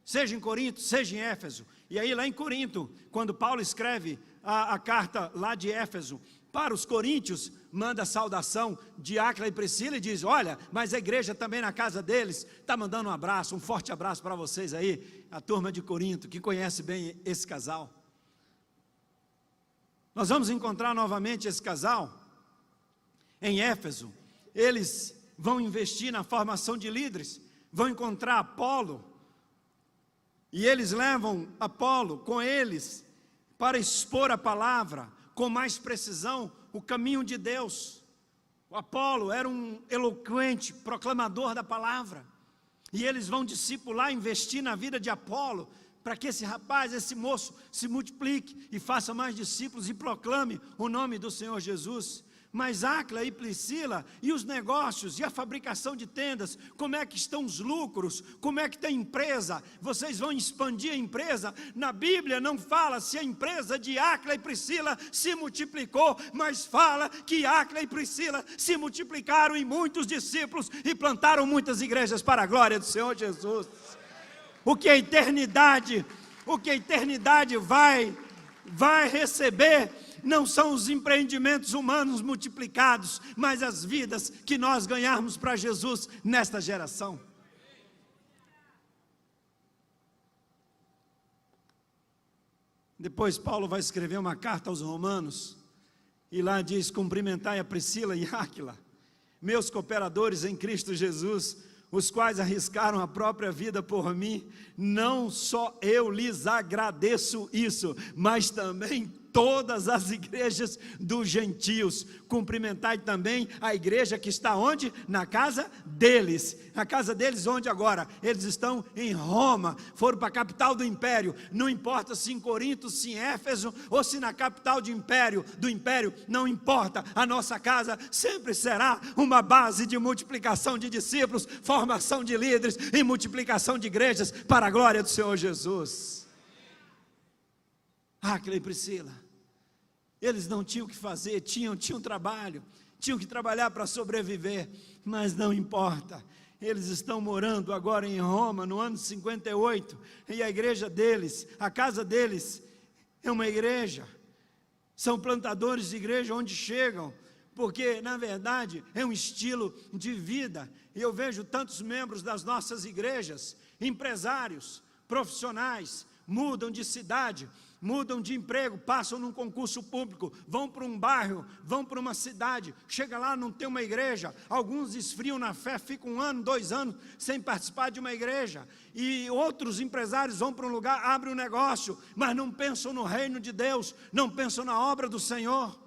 Seja em Corinto, seja em Éfeso. E aí lá em Corinto, quando Paulo escreve a carta lá de Éfeso, para os coríntios, manda a saudação de Áquila e Priscila e diz, olha, mas a igreja também na casa deles, está mandando um abraço, um forte abraço para vocês aí, a turma de Corinto, que conhece bem esse casal. Nós vamos encontrar novamente esse casal em Éfeso. Eles vão investir na formação de líderes, vão encontrar Apolo, e eles levam Apolo com eles para expor a palavra com mais precisão, o caminho de Deus. O Apolo era um eloquente proclamador da palavra, e eles vão discipular, investir na vida de Apolo, para que esse rapaz, esse moço se multiplique e faça mais discípulos e proclame o nome do Senhor Jesus. Mas Áquila e Priscila, e os negócios, e a fabricação de tendas, como é que estão os lucros, como é que está a empresa, vocês vão expandir a empresa? Na Bíblia não fala se a empresa de Áquila e Priscila se multiplicou, mas fala que Áquila e Priscila se multiplicaram em muitos discípulos, e plantaram muitas igrejas para a glória do Senhor Jesus. O que a eternidade vai receber, não são os empreendimentos humanos multiplicados, mas as vidas que nós ganharmos para Jesus nesta geração. Depois Paulo vai escrever uma carta aos Romanos, e lá diz, cumprimentai a Priscila e Áquila, meus cooperadores em Cristo Jesus, os quais arriscaram a própria vida por mim. Não só eu lhes agradeço isso, mas também todas as igrejas dos gentios. Cumprimentai também a igreja que está onde? Na casa deles. A casa deles onde agora? Eles estão em Roma, foram para a capital do império. Não importa se em Corinto, se em Éfeso, ou se na capital do império, não importa. A nossa casa sempre será uma base de multiplicação de discípulos, formação de líderes e multiplicação de igrejas para a glória do Senhor Jesus. Áquila e Priscila, eles não tinham o que fazer, tinham trabalho, tinham que trabalhar para sobreviver, mas não importa, eles estão morando agora em Roma, no ano 58, e a igreja deles, a casa deles, é uma igreja, são plantadores de igreja onde chegam, porque na verdade é um estilo de vida, e eu vejo tantos membros das nossas igrejas, empresários, profissionais, mudam de cidade, mudam de emprego, passam num concurso público, vão para um bairro, vão para uma cidade, chega lá, não tem uma igreja, alguns esfriam na fé, ficam 1 ano, 2 anos sem participar de uma igreja, e outros empresários vão para um lugar, abrem um negócio, mas não pensam no reino de Deus, não pensam na obra do Senhor.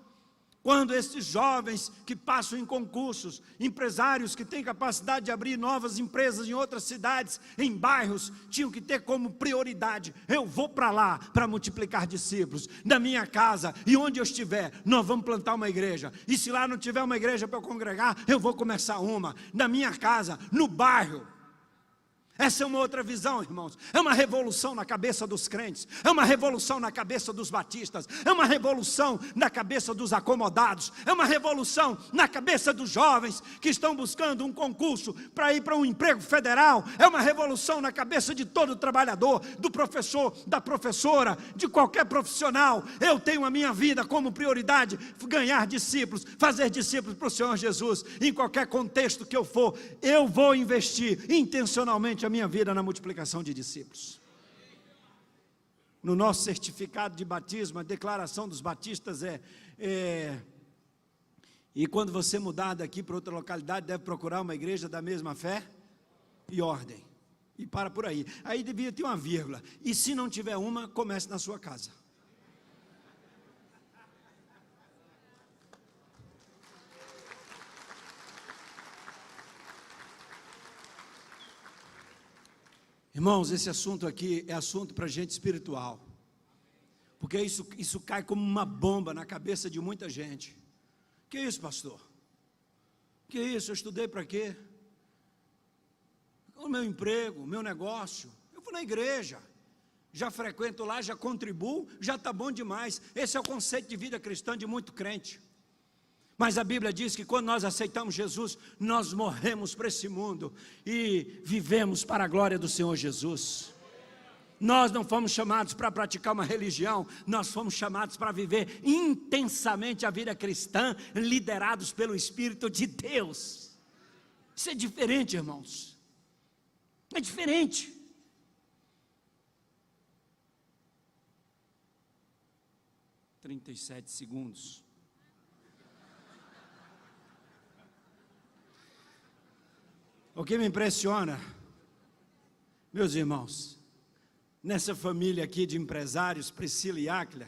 Quando esses jovens que passam em concursos, empresários que têm capacidade de abrir novas empresas em outras cidades, em bairros, tinham que ter como prioridade, eu vou para lá para multiplicar discípulos, na minha casa e onde eu estiver, nós vamos plantar uma igreja, e se lá não tiver uma igreja para eu congregar, eu vou começar uma, na minha casa, no bairro. Essa é uma outra visão, irmãos, é uma revolução na cabeça dos crentes, é uma revolução na cabeça dos batistas, é uma revolução na cabeça dos acomodados, é uma revolução na cabeça dos jovens que estão buscando um concurso para ir para um emprego federal, é uma revolução na cabeça de todo trabalhador, do professor, da professora, de qualquer profissional. Eu tenho a minha vida como prioridade, ganhar discípulos, fazer discípulos para o Senhor Jesus, em qualquer contexto que eu for, eu vou investir intencionalmente a minha vida na multiplicação de discípulos. No nosso certificado de batismo, a declaração dos batistas e quando você mudar daqui para outra localidade, deve procurar uma igreja da mesma fé e ordem. E para por aí. Aí devia ter uma vírgula. E se não tiver uma, comece na sua casa. Irmãos, esse assunto aqui é assunto para gente espiritual. Porque isso cai como uma bomba na cabeça de muita gente. Que isso, pastor? Que isso? Eu estudei para quê? O meu emprego, o meu negócio. Eu vou na igreja, já frequento lá, já contribuo, já está bom demais. Esse é o conceito de vida cristã de muito crente. Mas a Bíblia diz que quando nós aceitamos Jesus, nós morremos para esse mundo e vivemos para a glória do Senhor Jesus. Nós não fomos chamados para praticar uma religião, nós fomos chamados para viver intensamente a vida cristã, liderados pelo Espírito de Deus. Isso é diferente, irmãos. É diferente. $37. O que me impressiona, meus irmãos, nessa família aqui de empresários, Priscila e Áquila,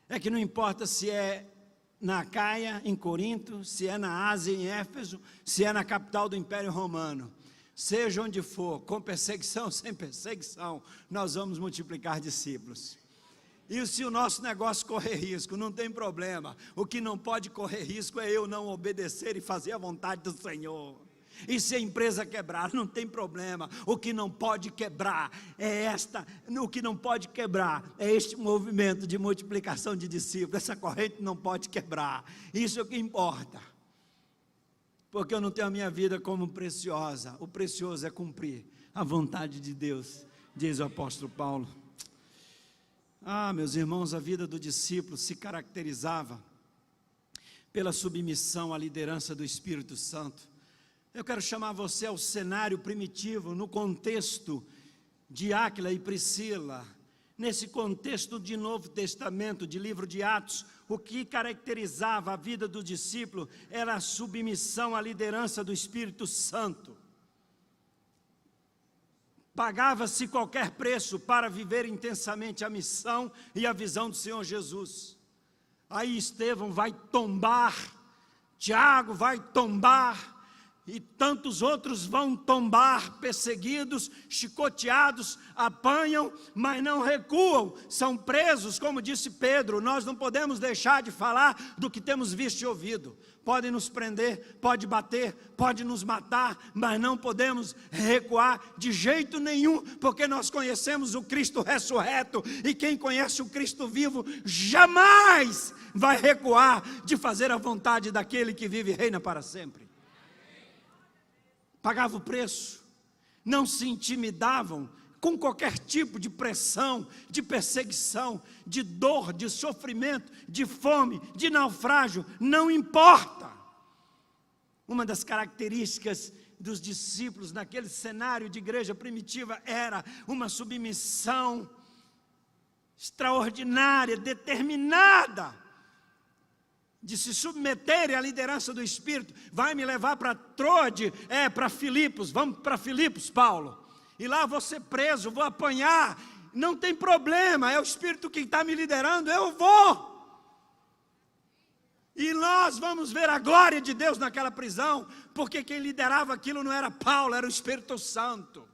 é que não importa se é na Acaia, em Corinto, se é na Ásia, em Éfeso, se é na capital do Império Romano, seja onde for, com perseguição ou sem perseguição, nós vamos multiplicar discípulos. E se o nosso negócio correr risco, não tem problema. O que não pode correr risco é eu não obedecer e fazer a vontade do Senhor. E se a empresa quebrar, não tem problema. O que não pode quebrar é este movimento de multiplicação de discípulos. Essa corrente não pode quebrar. Isso é o que importa. Porque eu não tenho a minha vida como preciosa. O precioso é cumprir a vontade de Deus, diz o apóstolo Paulo. Meus irmãos, a vida do discípulo se caracterizava pela submissão à liderança do Espírito Santo. Eu quero chamar você ao cenário primitivo, no contexto de Áquila e Priscila. Nesse contexto de Novo Testamento, de livro de Atos, o que caracterizava a vida do discípulo era a submissão à liderança do Espírito Santo. Pagava-se qualquer preço para viver intensamente a missão e a visão do Senhor Jesus. Aí Estevão vai tombar, Tiago vai tombar, e tantos outros vão tombar, perseguidos, chicoteados, apanham, mas não recuam, são presos, como disse Pedro. Nós não podemos deixar de falar do que temos visto e ouvido. Pode nos prender, pode bater, pode nos matar, mas não podemos recuar de jeito nenhum, porque nós conhecemos o Cristo ressurreto, e quem conhece o Cristo vivo, jamais vai recuar de fazer a vontade daquele que vive e reina para sempre. Pagava o preço, não se intimidavam com qualquer tipo de pressão, de perseguição, de dor, de sofrimento, de fome, de naufrágio, não importa. Uma das características dos discípulos naquele cenário de igreja primitiva era uma submissão extraordinária, determinada, de se submeterem à liderança do Espírito. Vai me levar para Troade, para Filipos, vamos para Filipos, Paulo, e lá vou ser preso, vou apanhar, não tem problema, é o Espírito que está me liderando, eu vou, e nós vamos ver a glória de Deus naquela prisão, porque quem liderava aquilo não era Paulo, era o Espírito Santo.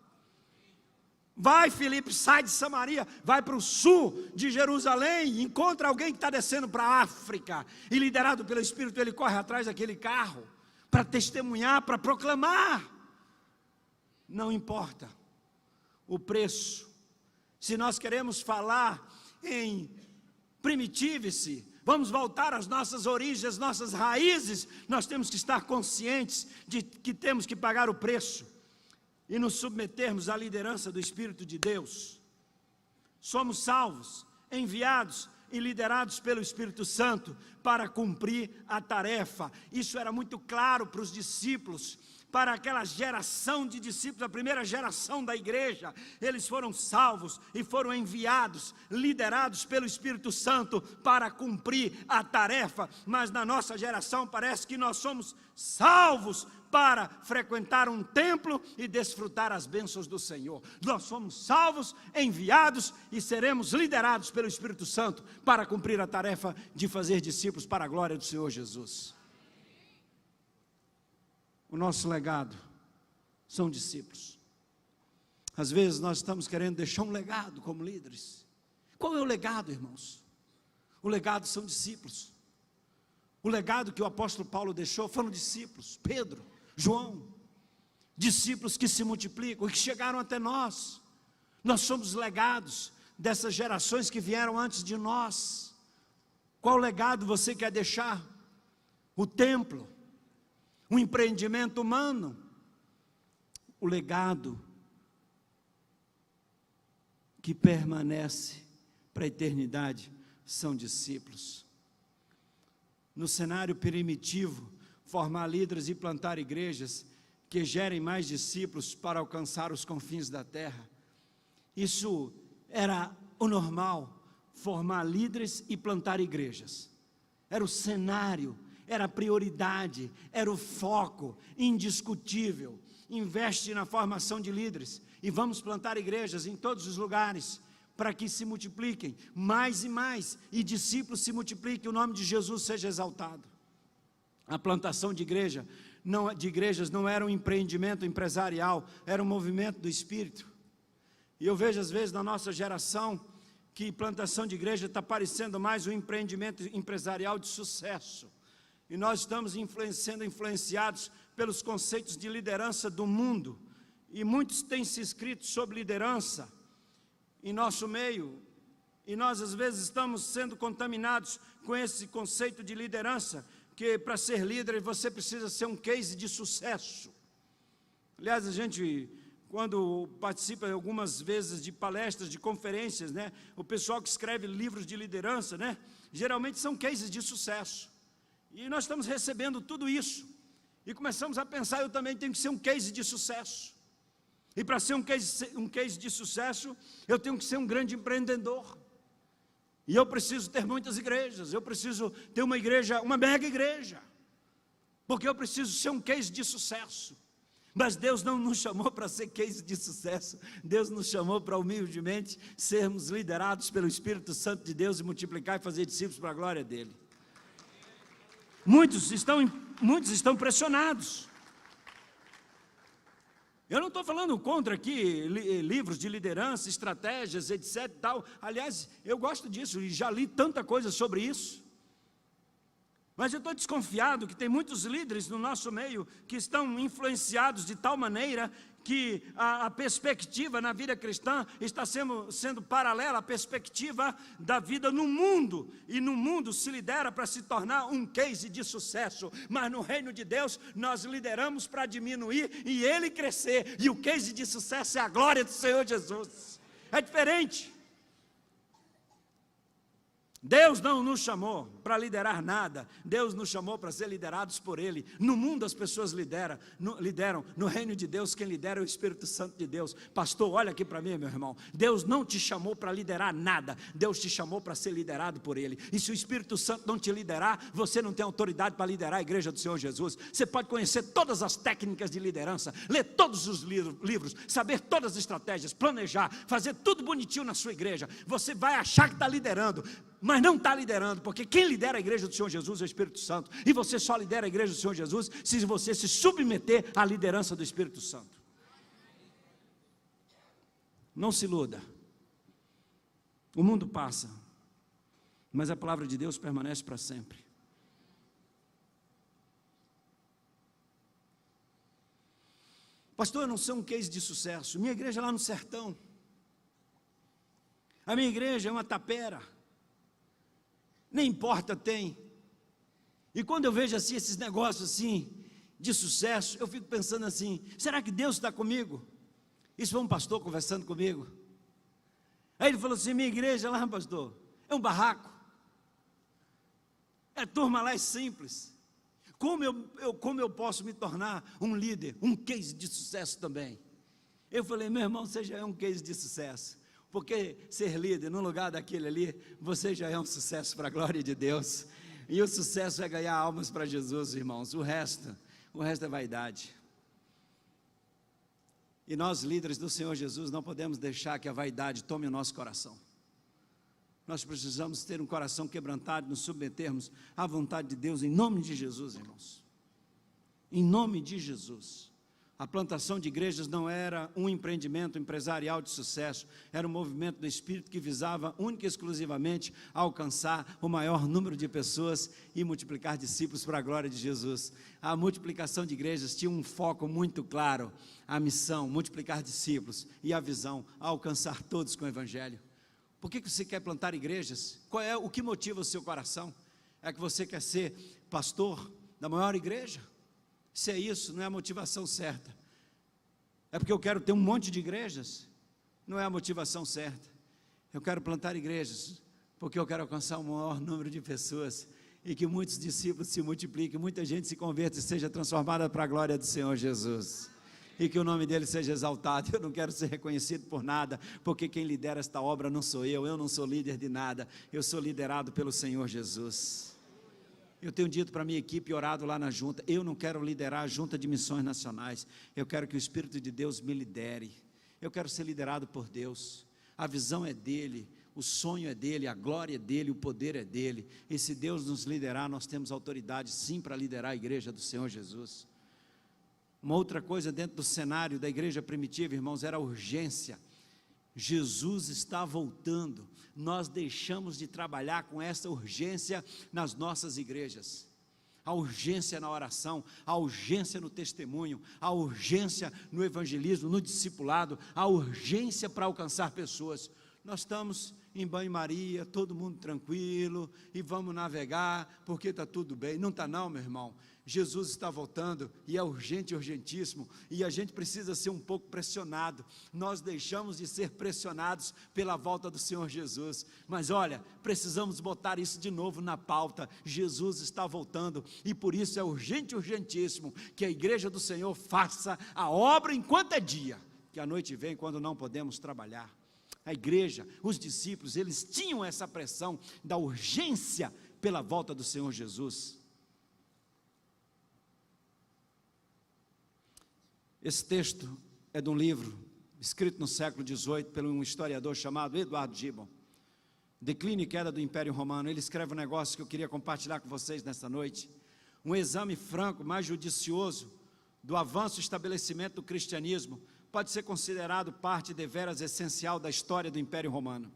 Vai, Filipe, sai de Samaria, vai para o sul de Jerusalém, encontra alguém que está descendo para a África, e liderado pelo Espírito, ele corre atrás daquele carro, para testemunhar, para proclamar. Não importa o preço. Se nós queremos falar em primitivice, vamos voltar às nossas origens, às nossas raízes, nós temos que estar conscientes de que temos que pagar o preço e nos submetermos à liderança do Espírito de Deus. Somos salvos, enviados e liderados pelo Espírito Santo para cumprir a tarefa. Isso era muito claro para os discípulos, para aquela geração de discípulos, a primeira geração da igreja. Eles foram salvos e foram enviados, liderados pelo Espírito Santo para cumprir a tarefa. Mas na nossa geração parece que nós somos salvos para frequentar um templo e desfrutar as bênçãos do Senhor. Nós somos salvos, enviados e seremos liderados pelo Espírito Santo para cumprir a tarefa de fazer discípulos para a glória do Senhor Jesus. O nosso legado são discípulos. Às vezes nós estamos querendo deixar um legado como líderes. Qual é o legado, irmãos? O legado são discípulos. O legado que o apóstolo Paulo deixou foram discípulos, Pedro, João, discípulos que se multiplicam e que chegaram até nós. Nós somos legados dessas gerações que vieram antes de nós. Qual legado você quer deixar? O templo, um empreendimento humano, o legado que permanece para a eternidade são discípulos. No cenário primitivo, formar líderes e plantar igrejas que gerem mais discípulos para alcançar os confins da terra. Isso era o normal, formar líderes e plantar igrejas. Era o cenário, era a prioridade, era o foco indiscutível. Investe na formação de líderes e vamos plantar igrejas em todos os lugares, para que se multipliquem mais e mais, e discípulos se multipliquem, o nome de Jesus seja exaltado. A plantação de igrejas não era um empreendimento empresarial, era um movimento do Espírito. E eu vejo às vezes na nossa geração, que plantação de igreja está parecendo mais um empreendimento empresarial de sucesso. E nós estamos sendo influenciados pelos conceitos de liderança do mundo. E muitos têm se escrito sobre liderança em nosso meio, e nós às vezes estamos sendo contaminados com esse conceito de liderança, que para ser líder você precisa ser um case de sucesso. Aliás, a gente, quando participa algumas vezes de palestras, de conferências, né, o pessoal que escreve livros de liderança, né, geralmente são cases de sucesso, e nós estamos recebendo tudo isso, e começamos a pensar, eu também tenho que ser um case de sucesso. E para ser um case de sucesso, eu tenho que ser um grande empreendedor. E eu preciso ter muitas igrejas, eu preciso ter uma igreja, uma mega igreja. Porque eu preciso ser um case de sucesso. Mas Deus não nos chamou para ser case de sucesso. Deus nos chamou para humildemente sermos liderados pelo Espírito Santo de Deus e multiplicar e fazer discípulos para a glória dele. Muitos estão pressionados. Eu não estou falando contra aqui livros de liderança, estratégias, etc. Tal. Aliás, eu gosto disso e já li tanta coisa sobre isso. Mas eu estou desconfiado que tem muitos líderes no nosso meio que estão influenciados de tal maneira que a perspectiva na vida cristã está sendo paralela à perspectiva da vida no mundo. E no mundo se lidera para se tornar um case de sucesso. Mas no reino de Deus nós lideramos para diminuir e ele crescer. E o case de sucesso é a glória do Senhor Jesus. É diferente. Deus não nos chamou para liderar nada, Deus nos chamou para ser liderados por Ele. No mundo as pessoas lideram, no reino de Deus quem lidera é o Espírito Santo de Deus. Pastor, olha aqui para mim, meu irmão, Deus não te chamou para liderar nada, Deus te chamou para ser liderado por Ele. E se o Espírito Santo não te liderar, você não tem autoridade para liderar a igreja do Senhor Jesus. Você pode conhecer todas as técnicas de liderança, ler todos os livros, saber todas as estratégias, planejar, fazer tudo bonitinho na sua igreja. Você vai achar que está liderando, mas não está liderando, porque quem lidera a igreja do Senhor Jesus é o Espírito Santo, e você só lidera a igreja do Senhor Jesus se você se submeter à liderança do Espírito Santo. Não se iluda, o mundo passa, mas a palavra de Deus permanece para sempre. Pastor, eu não sou um case de sucesso, minha igreja é lá no sertão, a minha igreja é uma tapera, nem porta tem. E quando eu vejo assim, esses negócios assim, de sucesso, eu fico pensando assim, será que Deus está comigo? Isso foi um pastor conversando comigo. Aí ele falou assim, minha igreja lá, pastor, é um barraco. A turma lá é simples. Como eu posso me tornar um líder, um case de sucesso também? Eu falei, meu irmão, você já é um case de sucesso. Porque ser líder no lugar daquele ali, você já é um sucesso para a glória de Deus. E o sucesso é ganhar almas para Jesus, irmãos. O resto O resto é vaidade. E nós, líderes do Senhor Jesus, não podemos deixar que a vaidade tome o nosso coração. Nós precisamos ter um coração quebrantado, nos submetermos à vontade de Deus, em nome de Jesus, irmãos. Em nome de Jesus. A plantação de igrejas não era um empreendimento empresarial de sucesso, era um movimento do Espírito que visava única e exclusivamente alcançar o maior número de pessoas e multiplicar discípulos para a glória de Jesus. A multiplicação de igrejas tinha um foco muito claro, a missão, multiplicar discípulos, e a visão, alcançar todos com o Evangelho. Por que você quer plantar igrejas? O que motiva o seu coração? É que você quer ser pastor da maior igreja? Se é isso, não é a motivação certa. É porque eu quero ter um monte de igrejas? Não é a motivação certa. Eu quero plantar igrejas porque eu quero alcançar o maior número de pessoas e que muitos discípulos se multipliquem, muita gente se converta e seja transformada para a glória do Senhor Jesus. E que o nome dele seja exaltado. Eu não quero ser reconhecido por nada, porque quem lidera esta obra não sou eu não sou líder de nada, eu sou liderado pelo Senhor Jesus. Eu tenho dito para a minha equipe, orado lá na junta, eu não quero liderar a junta de missões nacionais, eu quero que o Espírito de Deus me lidere, eu quero ser liderado por Deus, a visão é dele, o sonho é dele, a glória é dele, o poder é dele, e se Deus nos liderar, nós temos autoridade sim para liderar a igreja do Senhor Jesus. Uma outra coisa dentro do cenário da igreja primitiva, irmãos, era a urgência. Jesus está voltando, nós deixamos de trabalhar com essa urgência nas nossas igrejas, a urgência na oração, a urgência no testemunho, a urgência no evangelismo, no discipulado, a urgência para alcançar pessoas. Nós estamos em banho-maria, todo mundo tranquilo, e vamos navegar, porque está tudo bem. Não está não, meu irmão. Jesus está voltando, e é urgente, urgentíssimo, e a gente precisa ser um pouco pressionado. Nós deixamos de ser pressionados pela volta do Senhor Jesus, mas olha, precisamos botar isso de novo na pauta. Jesus está voltando, e por isso é urgente, urgentíssimo, que a igreja do Senhor faça a obra enquanto é dia, que a noite vem quando não podemos trabalhar. A igreja, os discípulos, eles tinham essa pressão da urgência pela volta do Senhor Jesus. Esse texto é de um livro escrito no século XVIII por um historiador chamado Eduardo Gibbon, Declínio e Queda do Império Romano. Ele escreve um negócio que eu queria compartilhar com vocês nesta noite, um exame franco, mais judicioso, do avanço e estabelecimento do cristianismo, pode ser considerado parte deveras essencial da história do Império Romano.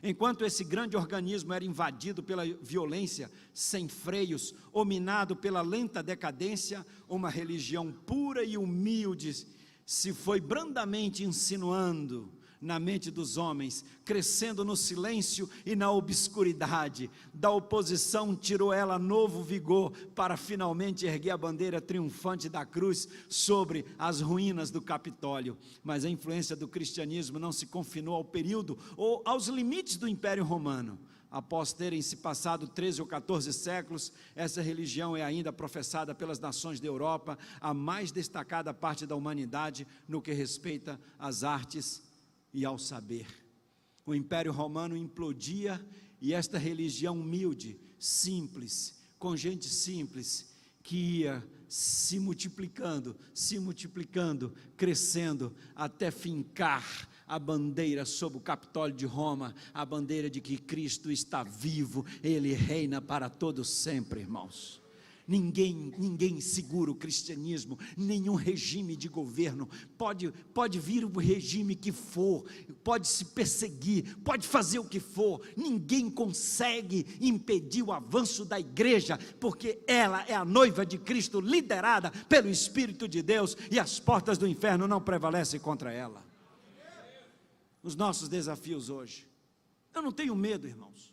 Enquanto esse grande organismo era invadido pela violência sem freios, ou minado pela lenta decadência, uma religião pura e humilde se foi brandamente insinuando na mente dos homens, crescendo no silêncio e na obscuridade. Da oposição tirou ela novo vigor para finalmente erguer a bandeira triunfante da cruz sobre as ruínas do Capitólio. Mas a influência do cristianismo não se confinou ao período ou aos limites do Império Romano. Após terem se passado 13 ou 14 séculos, essa religião é ainda professada pelas nações da Europa, a mais destacada parte da humanidade no que respeita às artes e ao saber. O Império Romano implodia e esta religião humilde, simples, com gente simples, que ia se multiplicando, crescendo, até fincar a bandeira sobre o Capitólio de Roma, a bandeira de que Cristo está vivo, Ele reina para todos sempre, irmãos. Ninguém segura o cristianismo, nenhum regime de governo, pode vir o regime que for, pode se perseguir, pode fazer o que for, ninguém consegue impedir o avanço da igreja, porque ela é a noiva de Cristo, liderada pelo Espírito de Deus, e as portas do inferno não prevalecem contra ela. Os nossos desafios hoje, eu não tenho medo, irmãos,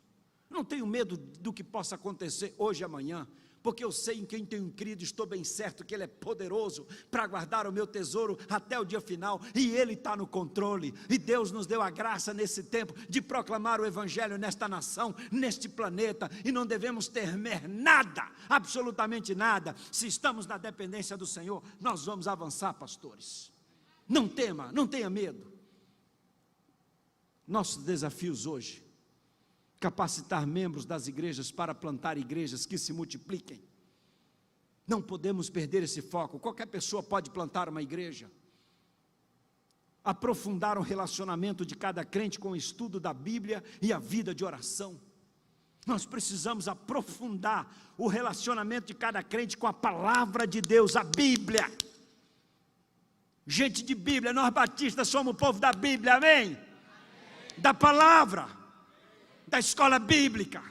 não tenho medo do que possa acontecer hoje e amanhã, porque eu sei em quem tenho crido, estou bem certo que Ele é poderoso para guardar o meu tesouro até o dia final, e Ele está no controle, e Deus nos deu a graça nesse tempo, de proclamar o Evangelho nesta nação, neste planeta, e não devemos temer nada, absolutamente nada. Se estamos na dependência do Senhor, nós vamos avançar, pastores. Não tema, não tenha medo. Nossos desafios hoje: capacitar membros das igrejas para plantar igrejas que se multipliquem, Não podemos perder esse foco. Qualquer pessoa pode plantar uma igreja. Aprofundar o relacionamento de cada crente com o estudo da Bíblia e a vida de oração. Nós precisamos aprofundar o relacionamento de cada crente com a palavra de Deus, a Bíblia. Gente de Bíblia, nós batistas somos o povo da Bíblia, amém? Da palavra, da escola bíblica,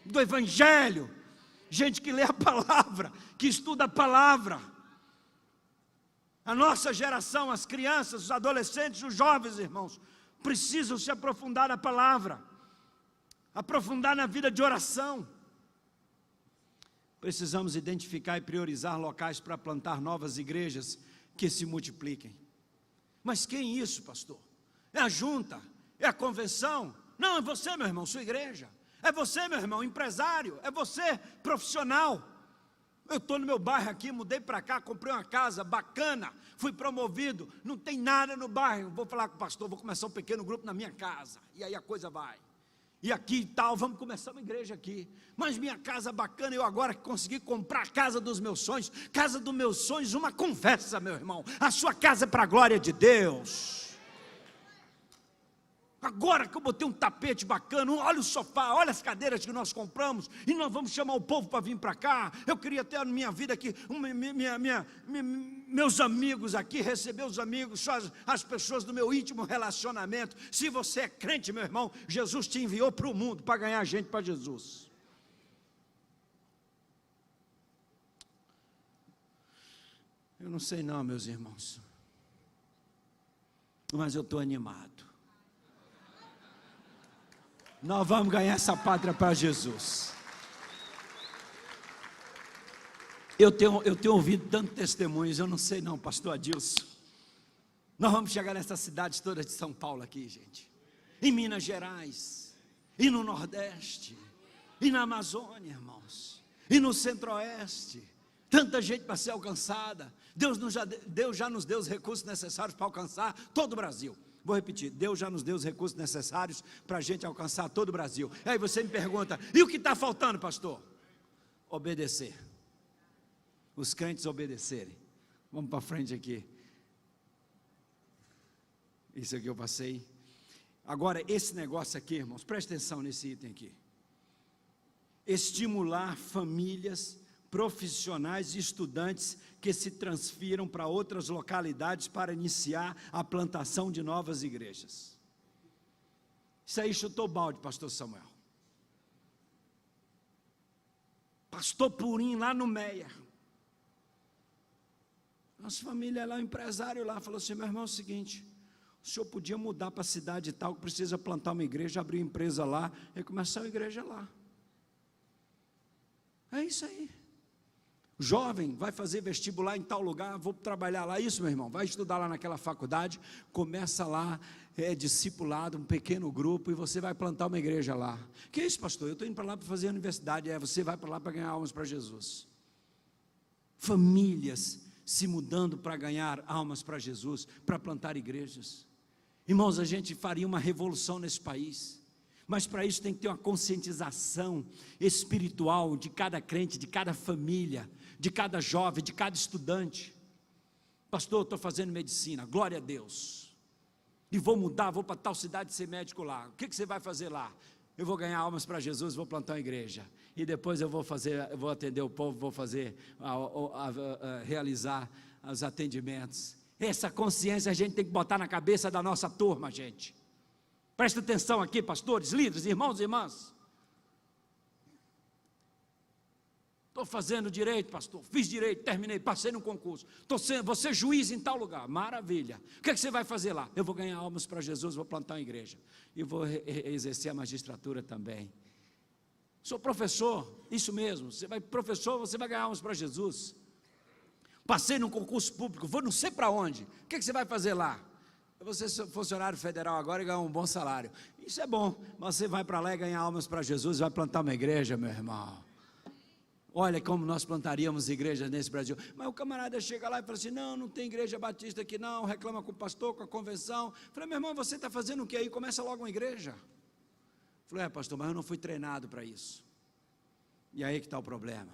do Evangelho. Gente que lê a palavra, que estuda a palavra. A nossa geração, as crianças, os adolescentes, os jovens, irmãos, precisam se aprofundar na palavra, aprofundar na vida de oração. Precisamos identificar e priorizar locais para plantar novas igrejas que se multipliquem. Mas quem isso, pastor? É a junta? É a convenção? Não, é você, meu irmão, sua igreja. É você, meu irmão, empresário. É você, profissional. Eu estou no meu bairro aqui, mudei para cá, comprei uma casa bacana, fui promovido, não tem nada no bairro. Vou falar com o pastor, vou começar um pequeno grupo na minha casa. E aí a coisa vai. E aqui e tal, vamos começar uma igreja aqui. Mas minha casa bacana, eu agora consegui comprar a casa dos meus sonhos. Casa dos meus sonhos, uma conversa, meu irmão. A sua casa é para a glória de Deus. Agora que eu botei um tapete bacana, olha o sofá, olha as cadeiras que nós compramos, e nós vamos chamar o povo para vir para cá. Eu queria ter na minha vida aqui, meus amigos aqui, receber os amigos, só as pessoas do meu íntimo relacionamento. Se você é crente, meu irmão, Jesus te enviou para o mundo, para ganhar gente para Jesus. Eu não sei não, meus irmãos, mas eu estou animado. Nós vamos ganhar essa pátria para Jesus. Eu tenho ouvido tantos testemunhos, eu não sei não, pastor Adilson. Nós vamos chegar nessas cidades todas de São Paulo aqui, gente. Em Minas Gerais, e no Nordeste, e na Amazônia, irmãos, e no Centro-Oeste. Tanta gente para ser alcançada. Deus já nos deu os recursos necessários para alcançar todo o Brasil. Vou repetir, Deus já nos deu os recursos necessários para a gente alcançar todo o Brasil. Aí você me pergunta, e o que está faltando, pastor? Obedecer. Os crentes obedecerem. Vamos para frente aqui. Isso aqui eu passei. Agora, esse negócio aqui, irmãos, preste atenção nesse item aqui. Estimular famílias, profissionais e estudantes que se transfiram para outras localidades para iniciar a plantação de novas igrejas. Isso aí chutou balde, pastor Samuel. Pastor Purim lá no Meia. Nossa família lá, o empresário lá, falou assim, meu irmão, é o seguinte, o senhor podia mudar para a cidade tal, que precisa plantar uma igreja, abrir uma empresa lá, e começar a igreja lá. É isso aí. Jovem, vai fazer vestibular em tal lugar, vou trabalhar lá, isso meu irmão, vai estudar lá naquela faculdade, começa lá, discipulado, um pequeno grupo, e você vai plantar uma igreja lá. Que é isso, pastor? Eu estou indo para lá para fazer a universidade. Você vai para lá para ganhar almas para Jesus. Famílias se mudando para ganhar almas para Jesus, para plantar igrejas. Irmãos, a gente faria uma revolução nesse país. Mas para isso tem que ter uma conscientização espiritual de cada crente, de cada família, de cada jovem, de cada estudante. Pastor, eu estou fazendo medicina, glória a Deus. E vou mudar, vou para tal cidade ser médico lá. O que você vai fazer lá? Eu vou ganhar almas para Jesus, vou plantar uma igreja. E depois eu vou atender o povo, vou fazer, realizar os atendimentos. Essa consciência a gente tem que botar na cabeça da nossa turma, gente. Presta atenção aqui, pastores, líderes, irmãos e irmãs. Estou fazendo direito, pastor, fiz direito, terminei, passei no concurso. Vou ser juiz em tal lugar, maravilha. O que você vai fazer lá? Eu vou ganhar almas para Jesus, vou plantar uma igreja. E vou exercer a magistratura também. Sou professor, isso mesmo, professor, você vai ganhar almas para Jesus. Passei num concurso público, vou não sei para onde. O que você vai fazer lá? Você é funcionário federal agora e ganha um bom salário. Isso é bom, mas você vai para lá e ganhar almas para Jesus, vai plantar uma igreja, meu irmão. Olha como nós plantaríamos igrejas nesse Brasil. Mas o camarada chega lá e fala assim, não tem igreja batista aqui não, reclama com o pastor, com a convenção. Falei, meu irmão, você está fazendo o que aí? Começa logo uma igreja. Falei, pastor, mas eu não fui treinado para isso. E aí que está o problema.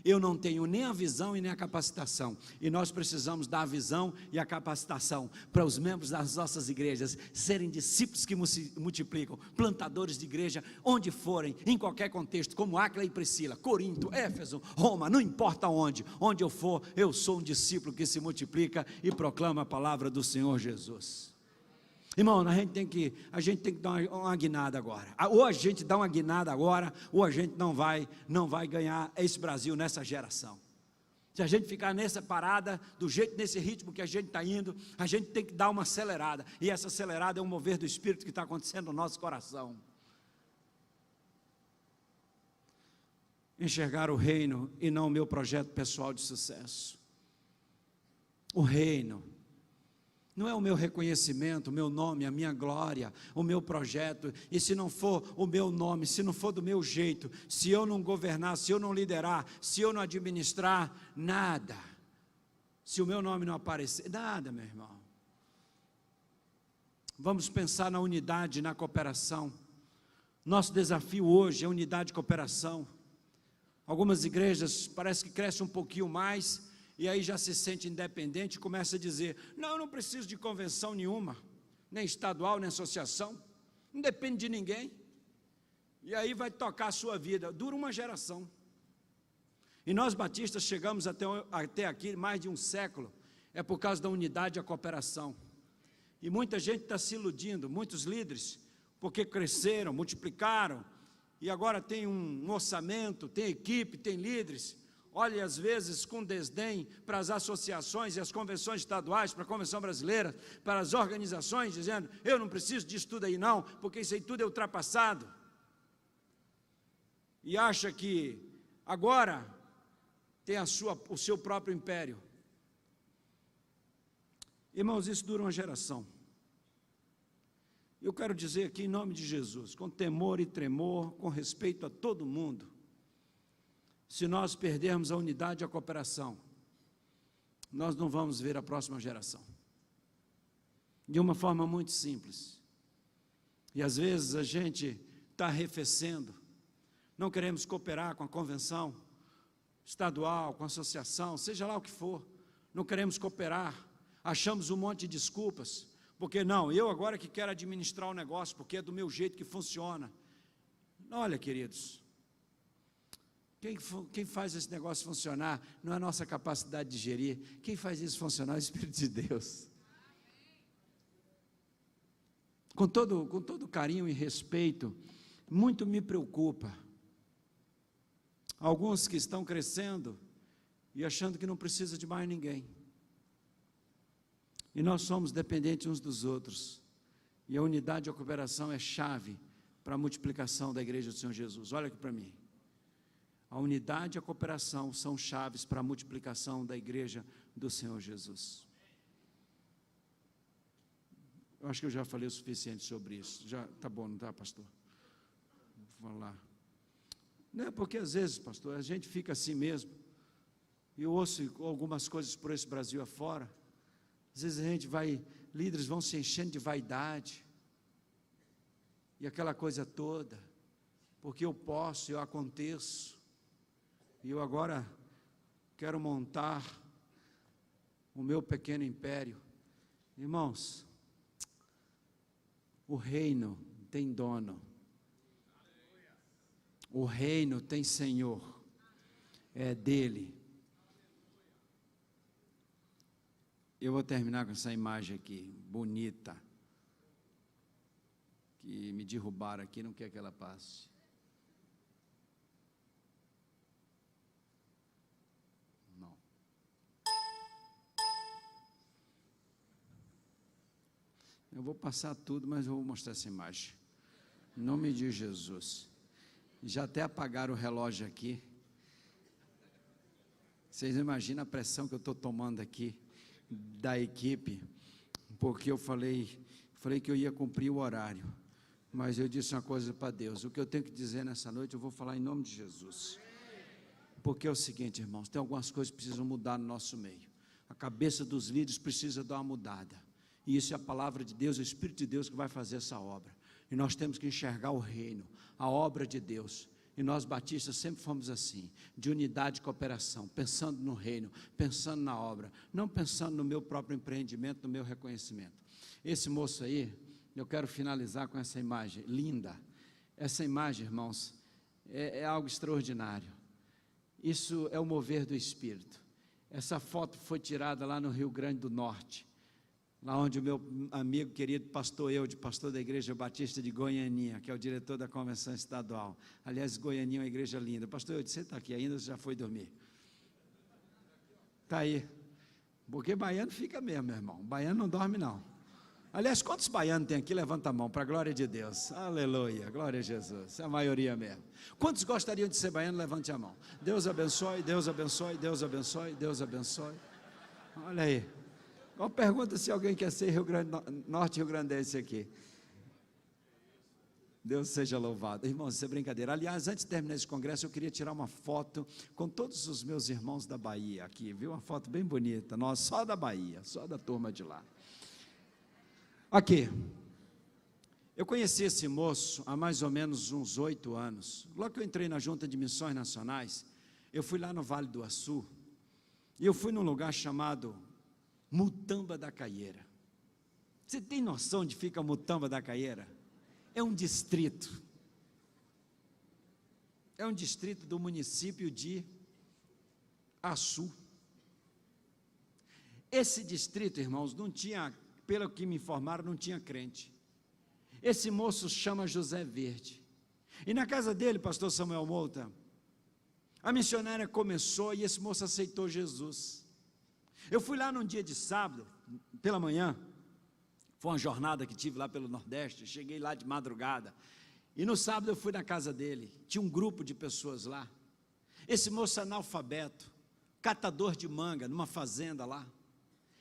Eu não tenho nem a visão e nem a capacitação, e nós precisamos dar a visão e a capacitação para os membros das nossas igrejas serem discípulos que multiplicam, plantadores de igreja, onde forem, em qualquer contexto, como Áquila e Priscila, Corinto, Éfeso, Roma, não importa onde eu for, eu sou um discípulo que se multiplica e proclama a palavra do Senhor Jesus. Irmão, a gente tem que dar uma guinada agora. Ou a gente dá uma guinada agora, ou a gente não vai ganhar esse Brasil nessa geração. Se a gente ficar nessa parada, nesse ritmo que a gente está indo, a gente tem que dar uma acelerada. E essa acelerada é um mover do Espírito que está acontecendo no nosso coração. Enxergar o reino e não o meu projeto pessoal de sucesso. O reino não é o meu reconhecimento, o meu nome, a minha glória, o meu projeto. E se não for o meu nome, se não for do meu jeito, se eu não governar, se eu não liderar, se eu não administrar, nada. Se o meu nome não aparecer, nada, meu irmão. Vamos pensar na unidade, na cooperação. Nosso desafio hoje é unidade e cooperação. Algumas igrejas parece que crescem um pouquinho mais, e aí já se sente independente e começa a dizer, não, eu não preciso de convenção nenhuma, nem estadual, nem associação, não depende de ninguém, e aí vai tocar a sua vida, dura uma geração. E nós batistas chegamos até aqui mais de um século, é por causa da unidade e a cooperação, e muita gente está se iludindo, muitos líderes, porque cresceram, multiplicaram, e agora tem um orçamento, tem equipe, tem líderes. Olha, às vezes, com desdém para as associações e as convenções estaduais, para a Convenção Brasileira, para as organizações, dizendo, eu não preciso disso tudo aí não, porque isso aí tudo é ultrapassado. E acha que agora tem o seu próprio império. Irmãos, isso dura uma geração. Eu quero dizer aqui em nome de Jesus, com temor e tremor, com respeito a todo mundo, se nós perdermos a unidade e a cooperação, nós não vamos ver a próxima geração. De uma forma muito simples. E às vezes a gente está arrefecendo, não queremos cooperar com a convenção estadual, com a associação, seja lá o que for, não queremos cooperar, achamos um monte de desculpas, porque não, eu agora que quero administrar o negócio, porque é do meu jeito que funciona. Olha, queridos, quem faz esse negócio funcionar não é a nossa capacidade de gerir, quem faz isso funcionar é o Espírito de Deus. Com todo carinho e respeito, muito me preocupa alguns que estão crescendo e achando que não precisa de mais ninguém. E nós somos dependentes uns dos outros. E a unidade e a cooperação é chave para a multiplicação da igreja do Senhor Jesus. Olha aqui para mim. A unidade e a cooperação são chaves para a multiplicação da igreja do Senhor Jesus. Eu acho que eu já falei o suficiente sobre isso. Já tá bom, não tá, pastor? Vou falar. Não é porque às vezes, pastor, a gente fica assim mesmo. E eu ouço algumas coisas por esse Brasil afora. Às vezes a gente líderes vão se enchendo de vaidade, e aquela coisa toda, porque eu posso, eu aconteço, e eu agora quero montar o meu pequeno império. Irmãos, o reino tem dono, o reino tem Senhor, é dele. Eu vou terminar com essa imagem aqui, bonita, que me derrubaram aqui, não quer que ela passe. Não. Eu vou passar tudo, mas eu vou mostrar essa imagem. Em nome de Jesus. Já até apagaram o relógio aqui. Vocês imaginam a pressão que eu estou tomando aqui da equipe, porque eu falei que eu ia cumprir o horário, mas eu disse uma coisa para Deus, o que eu tenho que dizer nessa noite, eu vou falar em nome de Jesus, porque é o seguinte, irmãos, tem algumas coisas que precisam mudar no nosso meio, a cabeça dos líderes precisa dar uma mudada, e isso é a palavra de Deus, o Espírito de Deus que vai fazer essa obra, e nós temos que enxergar o reino, a obra de Deus, E nós batistas sempre fomos assim, de unidade e cooperação, pensando no reino, pensando na obra, não pensando no meu próprio empreendimento, no meu reconhecimento. Esse moço aí, eu quero finalizar com essa imagem linda. Essa imagem, irmãos, é algo extraordinário. Isso é o mover do Espírito. Essa foto foi tirada lá no Rio Grande do Norte, lá onde o meu amigo querido pastor Eude, pastor da Igreja Batista de Goianinha, que é o diretor da Convenção Estadual. Aliás, Goianinha é uma igreja linda. Pastor Eude, você está aqui ainda ou você já foi dormir? Está aí. Porque baiano fica mesmo, meu irmão. Baiano não dorme, não. Aliás, quantos baianos tem aqui? Levanta a mão, para a glória de Deus. Aleluia, glória a Jesus. É a maioria mesmo. Quantos gostariam de ser baiano? Levante a mão. Deus abençoe, Deus abençoe, Deus abençoe, Deus abençoe. Olha aí. Qual pergunta se alguém quer ser norte rio-grandense aqui? Deus seja louvado. Irmãos, isso é brincadeira. Aliás, antes de terminar esse congresso, eu queria tirar uma foto com todos os meus irmãos da Bahia aqui, viu? Uma foto bem bonita. Nós só da Bahia, só da turma de lá. Aqui. Eu conheci esse moço há mais ou menos uns 8 anos. Logo que eu entrei na Junta de Missões Nacionais, eu fui lá no Vale do Açu, e eu fui num lugar chamado Mutamba da Caieira. Você tem noção de fica Mutamba da Caieira? É um distrito. É um distrito do município de Açu. Esse distrito, irmãos, não tinha, pelo que me informaram, não tinha crente. Esse moço chama José Verde. E na casa dele, pastor Samuel Mouta, a missionária começou e esse moço aceitou Jesus. Eu fui lá num dia de sábado, pela manhã, foi uma jornada que tive lá pelo Nordeste, cheguei lá de madrugada, e no sábado eu fui na casa dele, tinha um grupo de pessoas lá, esse moço analfabeto, catador de manga, numa fazenda lá.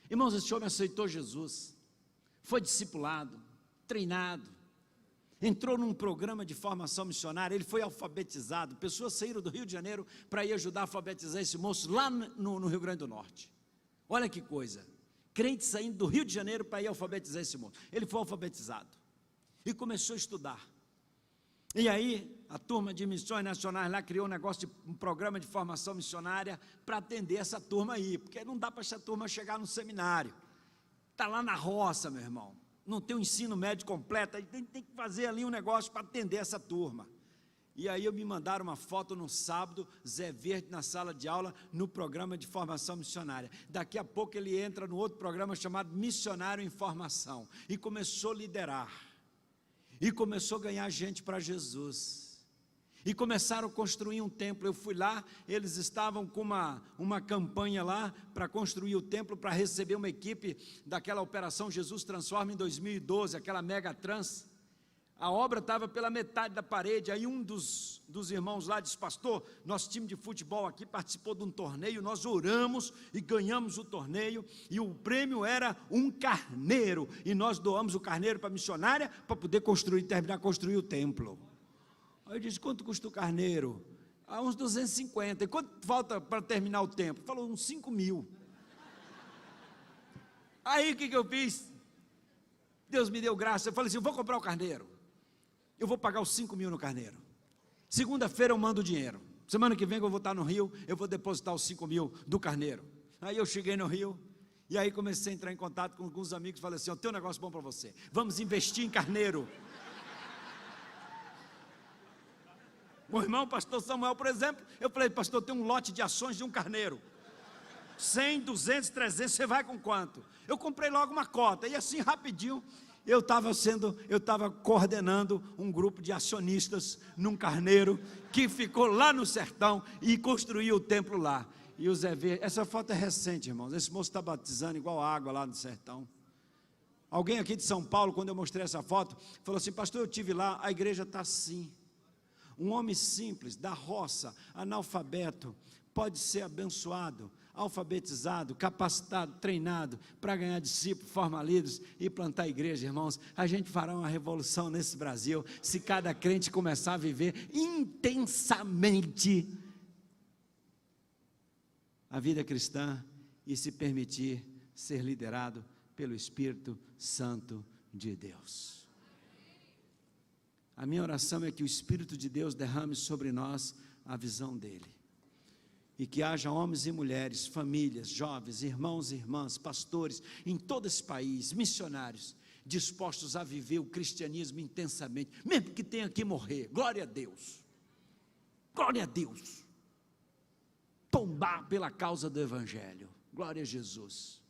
Irmãos, esse homem aceitou Jesus, foi discipulado, treinado, entrou num programa de formação missionária, ele foi alfabetizado, pessoas saíram do Rio de Janeiro para ir ajudar a alfabetizar esse moço lá no Rio Grande do Norte. Olha que coisa, crente saindo do Rio de Janeiro para ir alfabetizar esse moço. Ele foi alfabetizado e começou a estudar. E aí, a turma de missões nacionais lá criou um programa de formação missionária para atender essa turma aí, porque não dá para essa turma chegar no seminário. Está lá na roça, meu irmão, não tem o ensino médio completo, tem que fazer ali um negócio para atender essa turma. E aí me mandaram uma foto no sábado, Zé Verde na sala de aula, no programa de formação missionária. Daqui a pouco ele entra no outro programa chamado Missionário em Formação, e começou a liderar, e começou a ganhar gente para Jesus, e começaram a construir um templo. Eu fui lá, eles estavam com uma campanha lá, para construir o templo, para receber uma equipe, daquela Operação Jesus Transforma em 2012, aquela Mega Trans. A obra estava pela metade da parede, aí um dos irmãos lá disse: pastor, nosso time de futebol aqui participou de um torneio, nós oramos e ganhamos o torneio, e o prêmio era um carneiro, e nós doamos o carneiro para a missionária, para poder terminar de construir o templo. Aí eu disse: quanto custa o carneiro? Uns 250, e quanto falta para terminar o templo? Falou: uns 5 mil. Aí o que eu fiz? Deus me deu graça, eu falei assim: eu vou comprar o carneiro. Eu vou pagar os 5 mil no carneiro. Segunda-feira eu mando o dinheiro. Semana que vem eu vou estar no Rio, eu vou depositar os 5 mil do carneiro. Aí eu cheguei no Rio, e aí comecei a entrar em contato com alguns amigos, falei assim: eu tenho um negócio bom para você, vamos investir em carneiro. O irmão pastor Samuel, por exemplo, eu falei: pastor, tem um lote de ações de um carneiro, 100, 200, 300, você vai com quanto? Eu comprei logo uma cota, e assim rapidinho, eu estava coordenando um grupo de acionistas num carneiro, que ficou lá no sertão, e construiu o templo lá. E o Zé Verde, essa foto é recente, irmãos, esse moço está batizando igual água lá no sertão. Alguém aqui de São Paulo, quando eu mostrei essa foto, falou assim: pastor, eu estive lá, a igreja está assim. Um homem simples, da roça, analfabeto, pode ser abençoado, alfabetizado, capacitado, treinado, para ganhar discípulos, formar líderes e plantar igreja. Irmãos, a gente fará uma revolução nesse Brasil, se cada crente começar a viver intensamente a vida cristã, e se permitir ser liderado pelo Espírito Santo de Deus. A minha oração é que o Espírito de Deus derrame sobre nós a visão dele. E que haja homens e mulheres, famílias, jovens, irmãos e irmãs, pastores, em todo esse país, missionários, dispostos a viver o cristianismo intensamente, mesmo que tenha que morrer. Glória a Deus. Glória a Deus. Tombar pela causa do Evangelho. Glória a Jesus.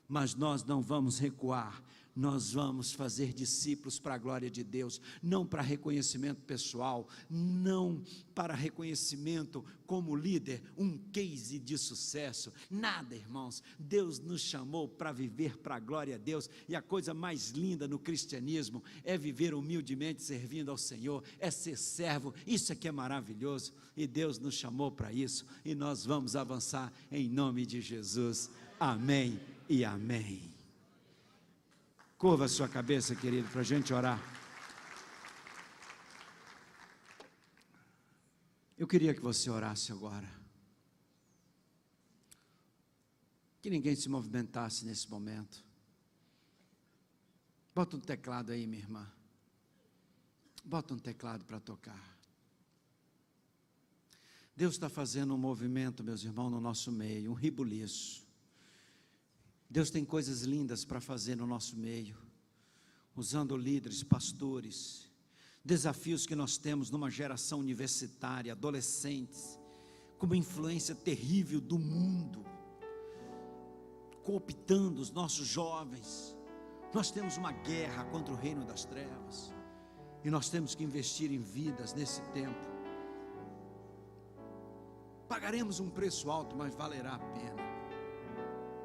Mas nós não vamos recuar. Nós vamos fazer discípulos para a glória de Deus, não para reconhecimento pessoal, não para reconhecimento como líder, um case de sucesso, nada, irmãos. Deus nos chamou para viver para a glória de Deus, e a coisa mais linda no cristianismo é viver humildemente servindo ao Senhor, é ser servo. Isso aqui é maravilhoso, e Deus nos chamou para isso, e nós vamos avançar em nome de Jesus. Amém e amém. Curva a sua cabeça, querido, para a gente orar. Eu queria que você orasse agora. Que ninguém se movimentasse nesse momento. Bota um teclado aí, minha irmã. Bota um teclado para tocar. Deus está fazendo um movimento, meus irmãos, no nosso meio, um ribuliço. Deus tem coisas lindas para fazer no nosso meio, usando líderes, pastores, desafios que nós temos numa geração universitária, adolescentes, com uma influência terrível do mundo, cooptando os nossos jovens. Nós temos uma guerra contra o reino das trevas, e nós temos que investir em vidas nesse tempo. Pagaremos um preço alto, mas valerá a pena.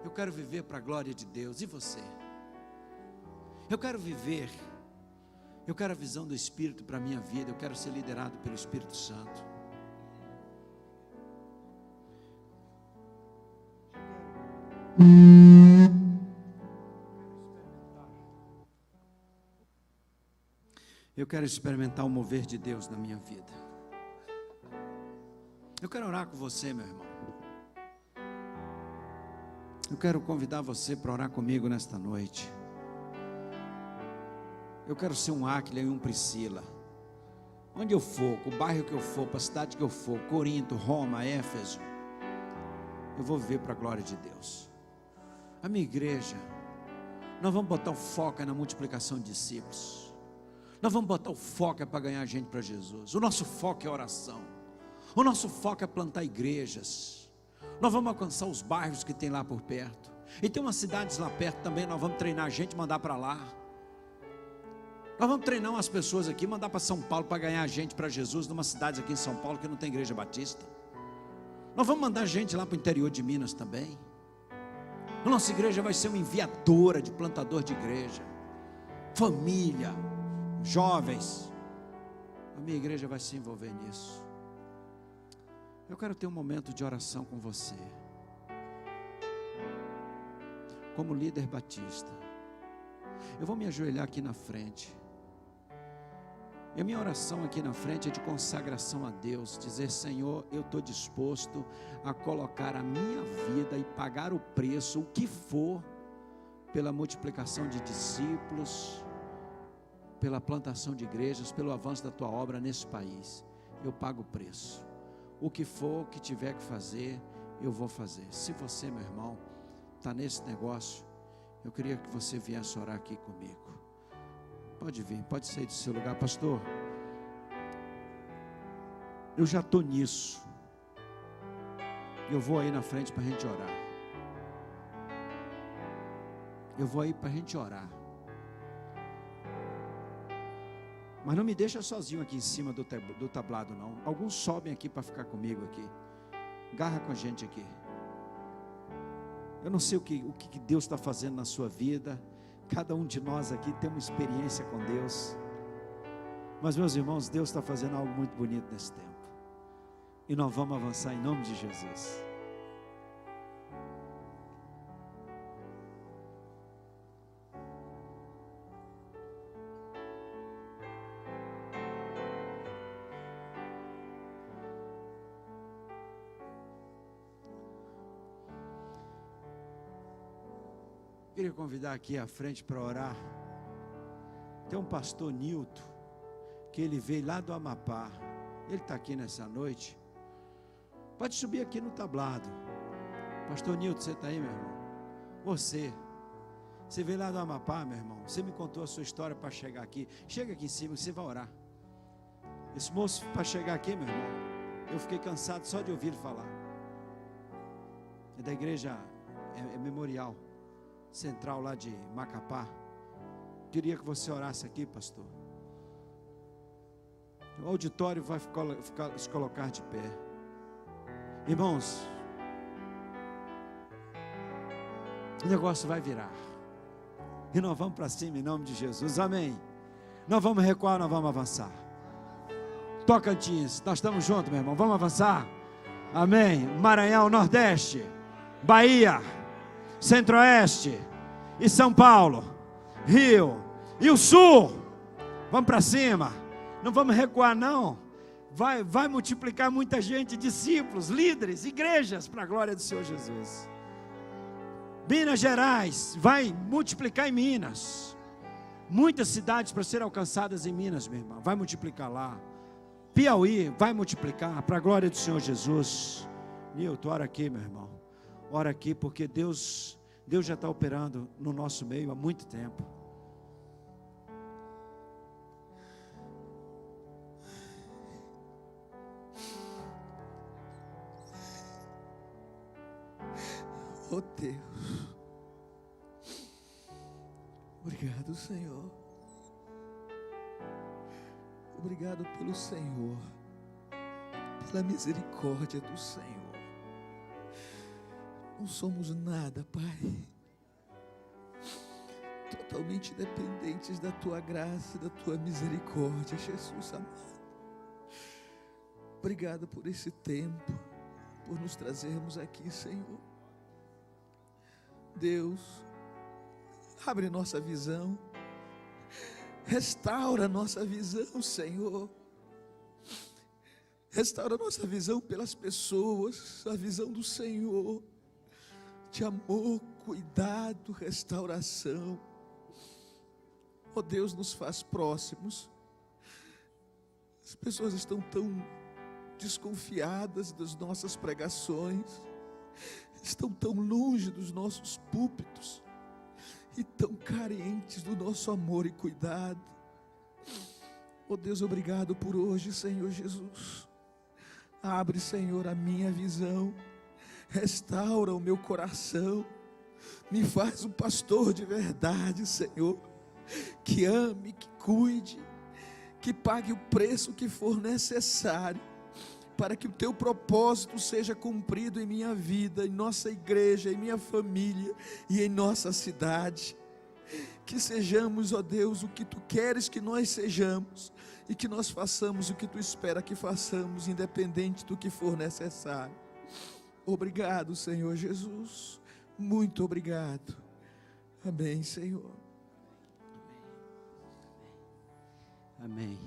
Eu quero viver para a glória de Deus. E você? Eu quero viver. Eu quero a visão do Espírito para a minha vida. Eu quero ser liderado pelo Espírito Santo. Eu quero experimentar o mover de Deus na minha vida. Eu quero orar com você, meu irmão. Eu quero convidar você para orar comigo nesta noite. Eu quero ser um Áquila e um Priscila. Onde eu for, o bairro que eu for, para a cidade que eu for, Corinto, Roma, Éfeso, eu vou viver para a glória de Deus. A minha igreja, nós vamos botar o foco na multiplicação de discípulos. Nós vamos botar o foco para ganhar gente para Jesus. O nosso foco é oração. O nosso foco é plantar igrejas. Nós vamos alcançar os bairros que tem lá por perto. E tem umas cidades lá perto também. Nós vamos treinar a gente e mandar para lá. Nós vamos treinar umas pessoas aqui, mandar para São Paulo para ganhar gente para Jesus, numa cidade aqui em São Paulo que não tem igreja batista. Nós vamos mandar gente lá para o interior de Minas também. A nossa igreja vai ser uma enviadora de plantador de igreja. Família, jovens. A minha igreja vai se envolver nisso. Eu quero ter um momento de oração com você, como líder batista. Eu vou me ajoelhar aqui na frente. E a minha oração aqui na frente é de consagração a Deus. Dizer: Senhor, eu estou disposto a colocar a minha vida e pagar o preço, o que for, pela multiplicação de discípulos, pela plantação de igrejas, pelo avanço da tua obra nesse país. Eu pago o preço. O que for que tiver que fazer, eu vou fazer. Se você, meu irmão, está nesse negócio, eu queria que você viesse orar aqui comigo. Pode vir, pode sair do seu lugar. Pastor, eu já estou nisso. Eu vou aí na frente para a gente orar. Eu vou aí para a gente orar. Mas não me deixa sozinho aqui em cima do tablado, não. Alguns sobem aqui para ficar comigo aqui. Garra com a gente aqui. Eu não sei o que Deus está fazendo na sua vida. Cada um de nós aqui tem uma experiência com Deus. Mas, meus irmãos, Deus está fazendo algo muito bonito nesse tempo. E nós vamos avançar em nome de Jesus. Queria convidar aqui à frente para orar. Tem um pastor Nilton, que ele veio lá do Amapá. Ele está aqui nessa noite. Pode subir aqui no tablado. Pastor Nilton, você está aí, meu irmão? Você veio lá do Amapá, meu irmão. Você me contou a sua história para chegar aqui. Chega aqui em cima, você vai orar. Esse moço, para chegar aqui, meu irmão, eu fiquei cansado só de ouvir ele falar. É da igreja Memorial Central lá de Macapá. Queria que você orasse aqui, pastor. O auditório vai se colocar de pé. Irmãos, o negócio vai virar. E nós vamos para cima em nome de Jesus. Amém. Nós vamos recuar, nós vamos avançar. Tocantins, nós estamos juntos, meu irmão. Vamos avançar. Amém. Maranhão, Nordeste, Bahia, Centro-Oeste e São Paulo, Rio e o Sul. Vamos para cima. Não vamos recuar, não. Vai multiplicar muita gente, discípulos, líderes, igrejas, para a glória do Senhor Jesus. Minas Gerais, vai multiplicar em Minas. Muitas cidades para serem alcançadas em Minas, meu irmão. Vai multiplicar lá. Piauí, vai multiplicar para a glória do Senhor Jesus. Nilton, ora aqui, meu irmão. Ora aqui, porque Deus já está operando no nosso meio há muito tempo. Oh Deus, obrigado, Senhor. Obrigado pelo Senhor, pela misericórdia do Senhor. Não somos nada, Pai, totalmente dependentes da Tua graça e da Tua misericórdia, Jesus amado. Obrigado por esse tempo, por nos trazermos aqui, Senhor. Deus, abre nossa visão, restaura nossa visão, Senhor. Restaura nossa visão pelas pessoas, a visão do Senhor, de amor, cuidado, restauração. Oh Deus, nos faz próximos. As pessoas estão tão desconfiadas das nossas pregações, estão tão longe dos nossos púlpitos e tão carentes do nosso amor e cuidado. Oh Deus, obrigado por hoje, Senhor Jesus. Abre, Senhor, a minha visão, restaura o meu coração, me faz um pastor de verdade, Senhor, que ame, que cuide, que pague o preço que for necessário, para que o Teu propósito seja cumprido em minha vida, em nossa igreja, em minha família e em nossa cidade. Que sejamos, ó Deus, o que Tu queres que nós sejamos, e que nós façamos o que Tu espera que façamos, independente do que for necessário. Obrigado, Senhor Jesus, muito obrigado. Amém, Senhor. Amém.